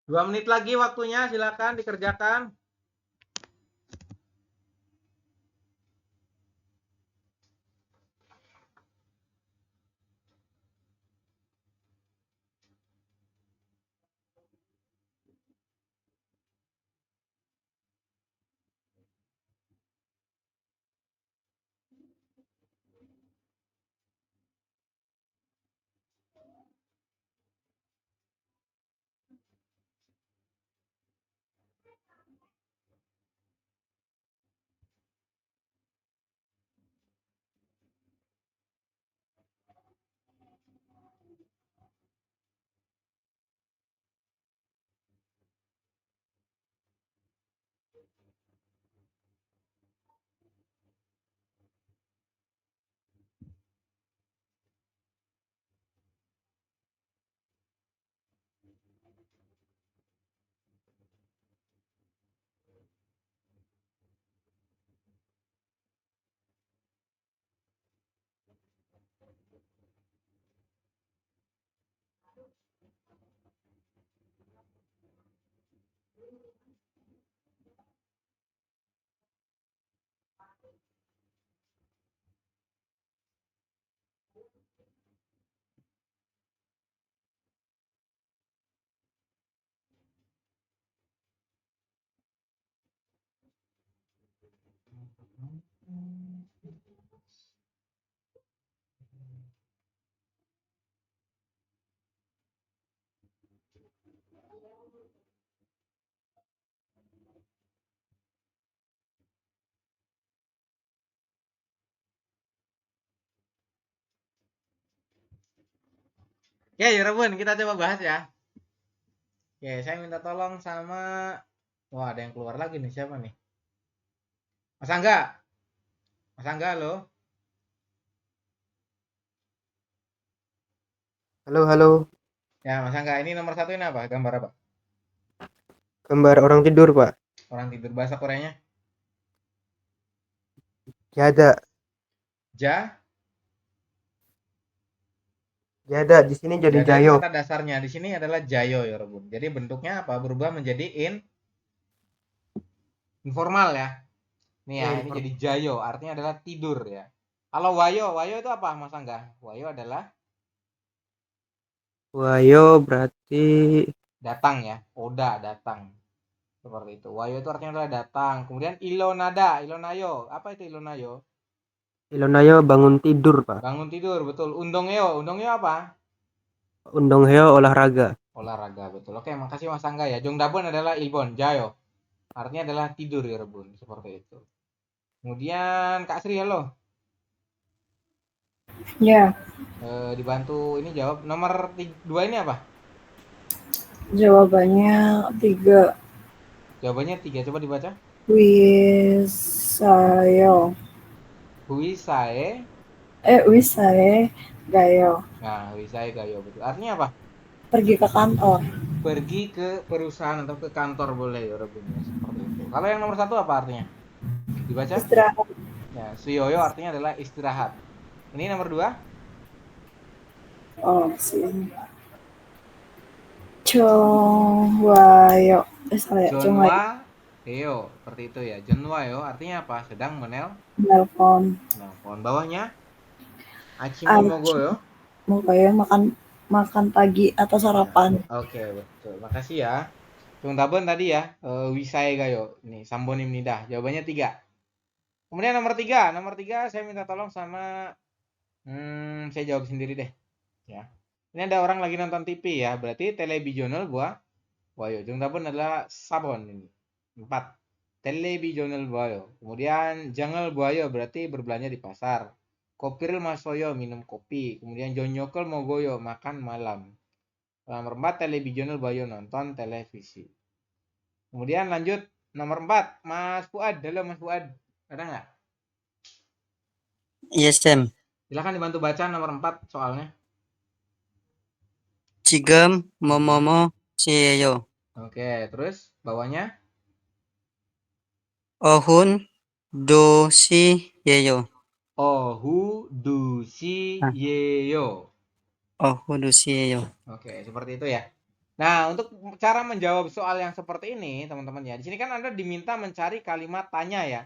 2 menit lagi waktunya, silakan dikerjakan. Oke, Rebun, kita coba bahas ya. Oke, saya minta tolong sama... Wah, ada yang keluar lagi nih. Siapa nih? Mas Angga. Mas Angga, halo. Halo, halo. Ya, Mas Angga, ini nomor 1 ini apa? Gambar apa? Gambar orang tidur, Pak. Orang tidur. Bahasa Koreanya? Jada. Ja. Jada di sini jadi Jada itu Jayo. kata dasarnya. Di sini adalah Jayo, ya Rebun. Jadi bentuknya apa? Berubah menjadi informal ya. Nih ya, ini jadi Jayo. Artinya adalah tidur ya. Kalau Wayo, Wayo itu apa, Mas Angga? Wayo adalah Wayo berarti datang ya. Oda, datang. Seperti itu. Wayo itu artinya adalah datang. Kemudian Ilonada, Ilonayo. Apa itu Ilonayo? Ilonayo bangun tidur, Pak. Bangun tidur, betul. Undongneo, Undongneo apa? Undongheo olahraga. Olahraga, betul. Oke, makasih Mas Angga ya. Jongdabun adalah Ilbon, Jayo. Artinya adalah tidur ya Rebun. Seperti itu. Kemudian Kak Sri, halo. Ya, Dibantu ini jawab. Nomor 2 ini apa? jawabannya 3. Jawabannya 3. Coba dibaca. Wisayo. Wisae. Wisae gayo. Nah, Wisae gayo, betul. Artinya apa? Pergi ke kantor. Pergi ke perusahaan atau ke kantor boleh ya Rebun. Ya, seperti itu. Kalau yang nomor 1 apa artinya? Dibaca? Istirahat. Ya, suyoyo artinya adalah istirahat. Ini nomor 2. Oh, sini. Chongwayo. Salah ya, Chongwayo. Jonwa Heo, seperti itu ya. Jonwa yo artinya apa? Sedang Nelpon. menelpon. Bawahnya Achimomogo yo. Mau kayak makan pagi atau sarapan. Oke, betul. Makasih ya. Tungtabon tadi ya. Wisae gayo. Nih, sambonim nidah. Jawabannya 3. Kemudian nomor 3. Nomor 3 saya minta tolong sama saya jawab sendiri deh. Ya. Ini ada orang lagi nonton TV ya. Berarti televisional gua. Wayo. Tungtabon adalah sabon ini. 4. Televisional buayo. Kemudian jangal buayo berarti berbelanja di pasar. Kopiril masoyo minum kopi. Kemudian jonyokel mogoyo makan malam. Nomor 4 televisional buayo nonton televisi. Kemudian lanjut nomor 4 Mas Fuad. Halo Mas Fuad. Ada nggak? Iya, Sam. Silakan dibantu baca nomor 4 soalnya. Jigem momomo siyeyo. Oke, terus bawahnya Ohun do si yeyo. Ohu dusi yeyo. Ohun do si yeyo. Oke, seperti itu ya. Nah, untuk cara menjawab soal yang seperti ini, teman-teman ya. Di sini kan Anda diminta mencari kalimat tanya ya.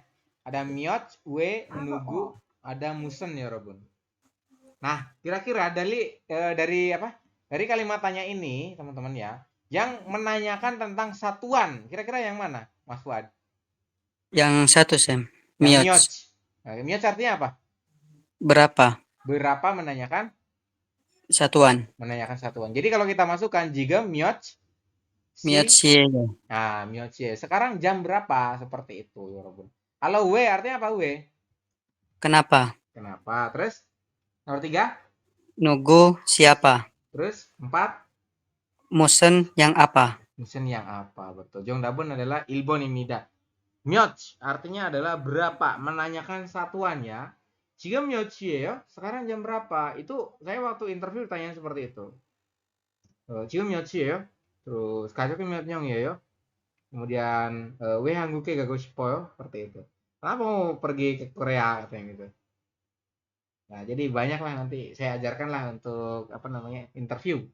Ada miot, we, nugu, ada musen ya, Robun. Nah, kira-kira dari apa? Dari kalimat tanya ini, teman-teman ya, yang menanyakan tentang satuan, kira-kira yang mana, Mas Fuad? Yang satu, Sam. Yang Miot. miot. Nah, miot artinya apa? Berapa? Berapa menanyakan Satuan. menanyakan satuan. Jadi kalau kita masukkan jika miot Miot si, sih. nah miot si. Sekarang jam berapa? Seperti itu, ya Robun. Kalau we artinya apa we? Kenapa? Kenapa? Terus nomor 3? Nugu siapa? Terus 4? Musen yang apa? Musen yang apa? Betul. Jongdabun adalah ilbon imida. Miot artinya adalah berapa? Menanyakan satuan ya. Jika miot ya, sekarang jam berapa? Itu saya waktu interview tanya seperti itu. Jika miot ya, terus 가족이 몇 명이에요? Kemudian 왜 한국에 가고 싶어요? Seperti itu. Kenapa mau pergi ke Korea katanya gitu. Nah, jadi banyak lah nanti saya ajarkan lah untuk apa namanya interview.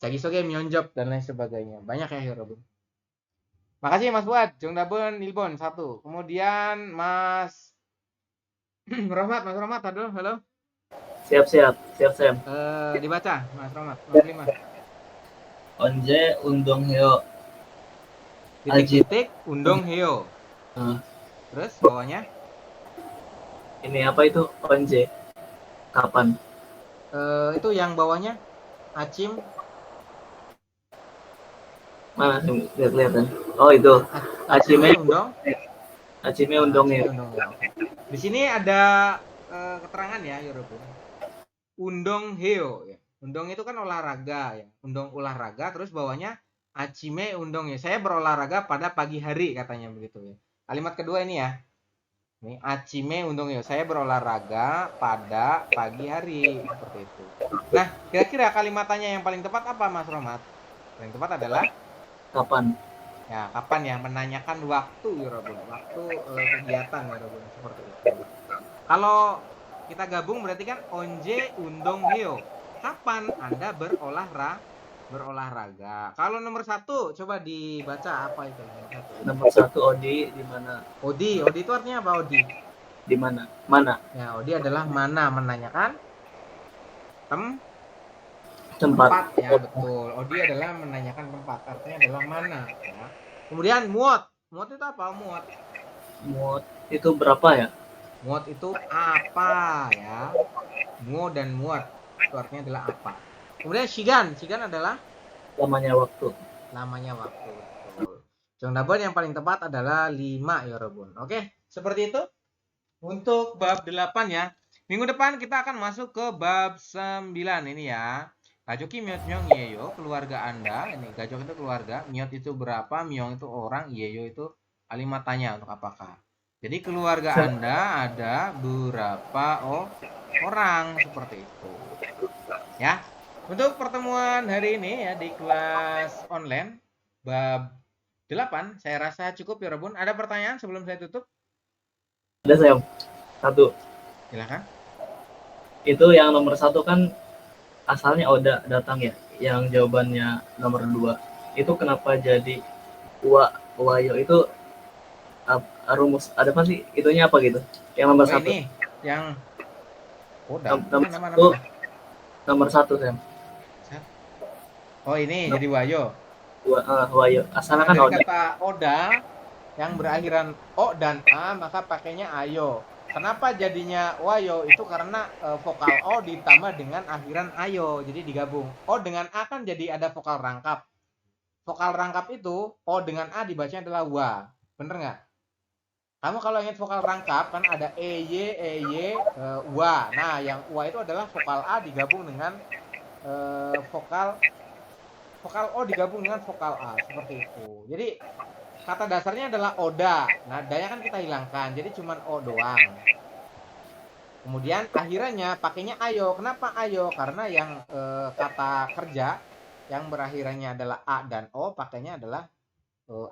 자기소개 면접 dan lain sebagainya. Banyak ya Robin. Makasih Mas Buat, Jongdabun Ilbon 1. Kemudian Mas Rohmat, Mas Rohmat, halo. Siap Sam. Dibaca Mas Rohmat, nomor 5. 언제 운동해요? Titik undong heo. Terus bawahnya? Ini apa itu? 언제? Kapan? Itu yang bawahnya acim. Mana sih? Nggak kelihatan. Oh itu. Acime undong. Acime undongnya. Di sini ada keterangan ya, Yorobun. Undong heo ya. Undong itu kan olahraga ya. Undong olahraga terus bawahnya acime undong ya. Saya berolahraga pada pagi hari katanya begitu ya. Kalimat kedua ini ya. Ini acime undong ya. Saya berolahraga pada pagi hari seperti itu. Nah, kira-kira kalimat tanya yang paling tepat apa Mas Rohmat? Paling tepat adalah kapan? Ya, kapan ya? Menanyakan waktu ya, Robun. Waktu kegiatan ya, Robun. Seperti itu. Kalau kita gabung berarti kan onje undong heo. Kapan Anda berolahraga? Kalau nomor 1 coba dibaca apa itu? Nomor 1 Odi di mana? Odi itu artinya apa Odi? Di mana? Mana? Ya, Odi adalah mana menanyakan tempat ya betul. Odi adalah menanyakan tempat, artinya adalah mana ya. Kemudian muot itu apa? Muot itu berapa ya? Muot itu apa ya? Mu dan muot itu artinya adalah apa. Kemudian shigan adalah lamanya waktu. Betul. Jongdabun yang paling tepat adalah 5 ya Robun. Oke, seperti itu untuk bab 8 ya. Minggu depan kita akan masuk ke bab 9 ini ya. Gajoki miot myong yeyo, keluarga Anda. Ini gajok itu keluarga, miot itu berapa, myong itu orang, yeyo itu kalimat tanya untuk apakah. Jadi keluarga Anda ada berapa orang seperti itu. Ya. Untuk pertemuan hari ini ya di kelas online bab 8 saya rasa cukup ya Robun. Ada pertanyaan sebelum saya tutup? Ada saya. 1. Silakan. Itu yang nomor 1 kan asalnya Oda datang ya, yang jawabannya nomor 2 itu kenapa jadi wayo itu rumus ada apa sih itunya apa gitu? Yang nomor 1 ini yang Oda nomor 1 Sam. Oh ini jadi wayo. Wayo asalnya kan Oda. Kata Oda yang berakhiran o dan a maka pakainya ayo. Kenapa jadinya wayo? Itu karena vokal o ditambah dengan akhiran ayo, jadi digabung. O dengan a kan jadi ada vokal rangkap. Vokal rangkap itu o dengan a dibacanya adalah wa. Bener nggak? Kamu kalau ingat vokal rangkap kan ada ey, wa. Nah, yang wa itu adalah vokal a digabung dengan vokal o digabung dengan vokal a seperti itu. Jadi kata dasarnya adalah oda. Nah, danya kan kita hilangkan. Jadi cuma o doang. Kemudian akhirannya pakainya ayo. Kenapa ayo? Karena yang kata kerja yang berakhirannya adalah a dan o pakainya adalah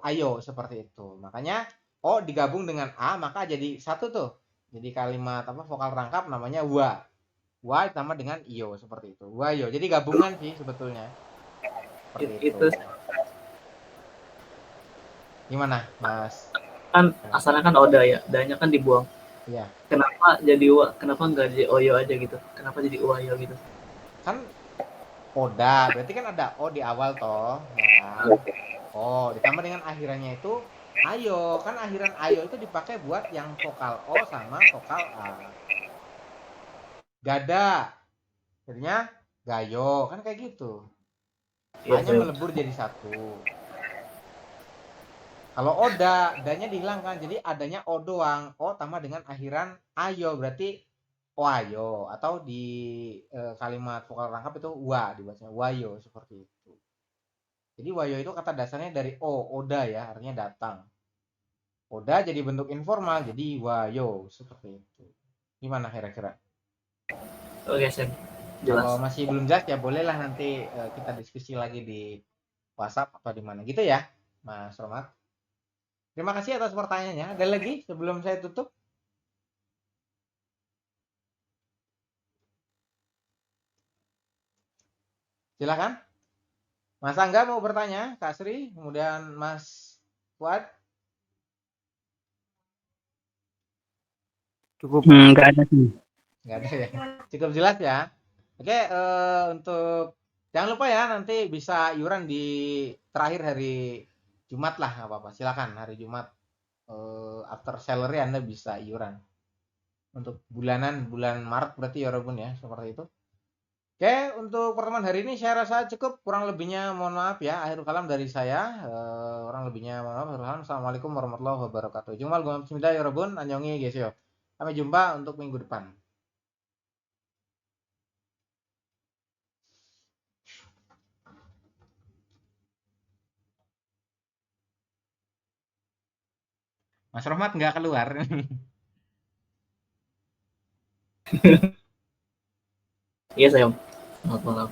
ayo seperti itu. Makanya o digabung dengan a maka jadi satu tuh. Jadi kalimat vokal rangkap namanya wa. Wa ditambah dengan iyo seperti itu. Wayo. Jadi gabungan sih sebetulnya. Seperti Itu Gimana, Mas? kan asalnya kan Oda ya, danya kan dibuang. Iya. Kenapa jadi Wa? Kenapa nggak jadi Oyo aja gitu? Kenapa jadi Uwayo gitu? Kan Oda, berarti kan ada O di awal toh, ya kan? O ditambah dengan akhirannya itu ayo, kan akhiran ayo itu dipakai buat yang vokal O sama vokal A. Gada, jadinya gayo, kan kayak gitu. Iya, A-nya melebur jadi satu. Kalau Oda, danya dihilangkan, jadi adanya O doang. O tambah dengan akhiran ayo, berarti Oayo. Atau di kalimat vokal rangkap itu wa, dibacanya wayo, seperti itu. Jadi wayo itu kata dasarnya dari O, Oda ya, artinya datang. Oda jadi bentuk informal, jadi wayo, seperti itu. Gimana kira-kira? Oke, Sam. Kalau Jelas. masih belum jelas ya bolehlah nanti kita diskusi lagi di WhatsApp atau di mana gitu ya, Mas Romat. Terima kasih atas pertanyaannya. Ada lagi sebelum saya tutup? Silakan. Mas Angga mau bertanya, Kak Sri, kemudian Mas Fuad. Cukup. Nggak ada sih. Nggak ada ya. Cukup jelas ya. Oke, untuk jangan lupa ya nanti bisa iuran di terakhir hari Jumat lah, nggak apa-apa. Silakan hari Jumat after salary Anda bisa iuran. Untuk bulanan bulan Maret berarti ya Robun ya, seperti itu. Oke, untuk pertemuan hari ini saya rasa cukup. Kurang lebihnya mohon maaf ya. Akhir kalam dari saya. Kurang lebihnya mohon maaf. Akhir kalam. Assalamualaikum warahmatullahi wabarakatuh. Jumal gumam bismillah ya Robun. Annyeonghi gesyo. Sampai jumpa untuk minggu depan. Mas Rohmat nggak keluar. Iya, Sam. Selamat malam.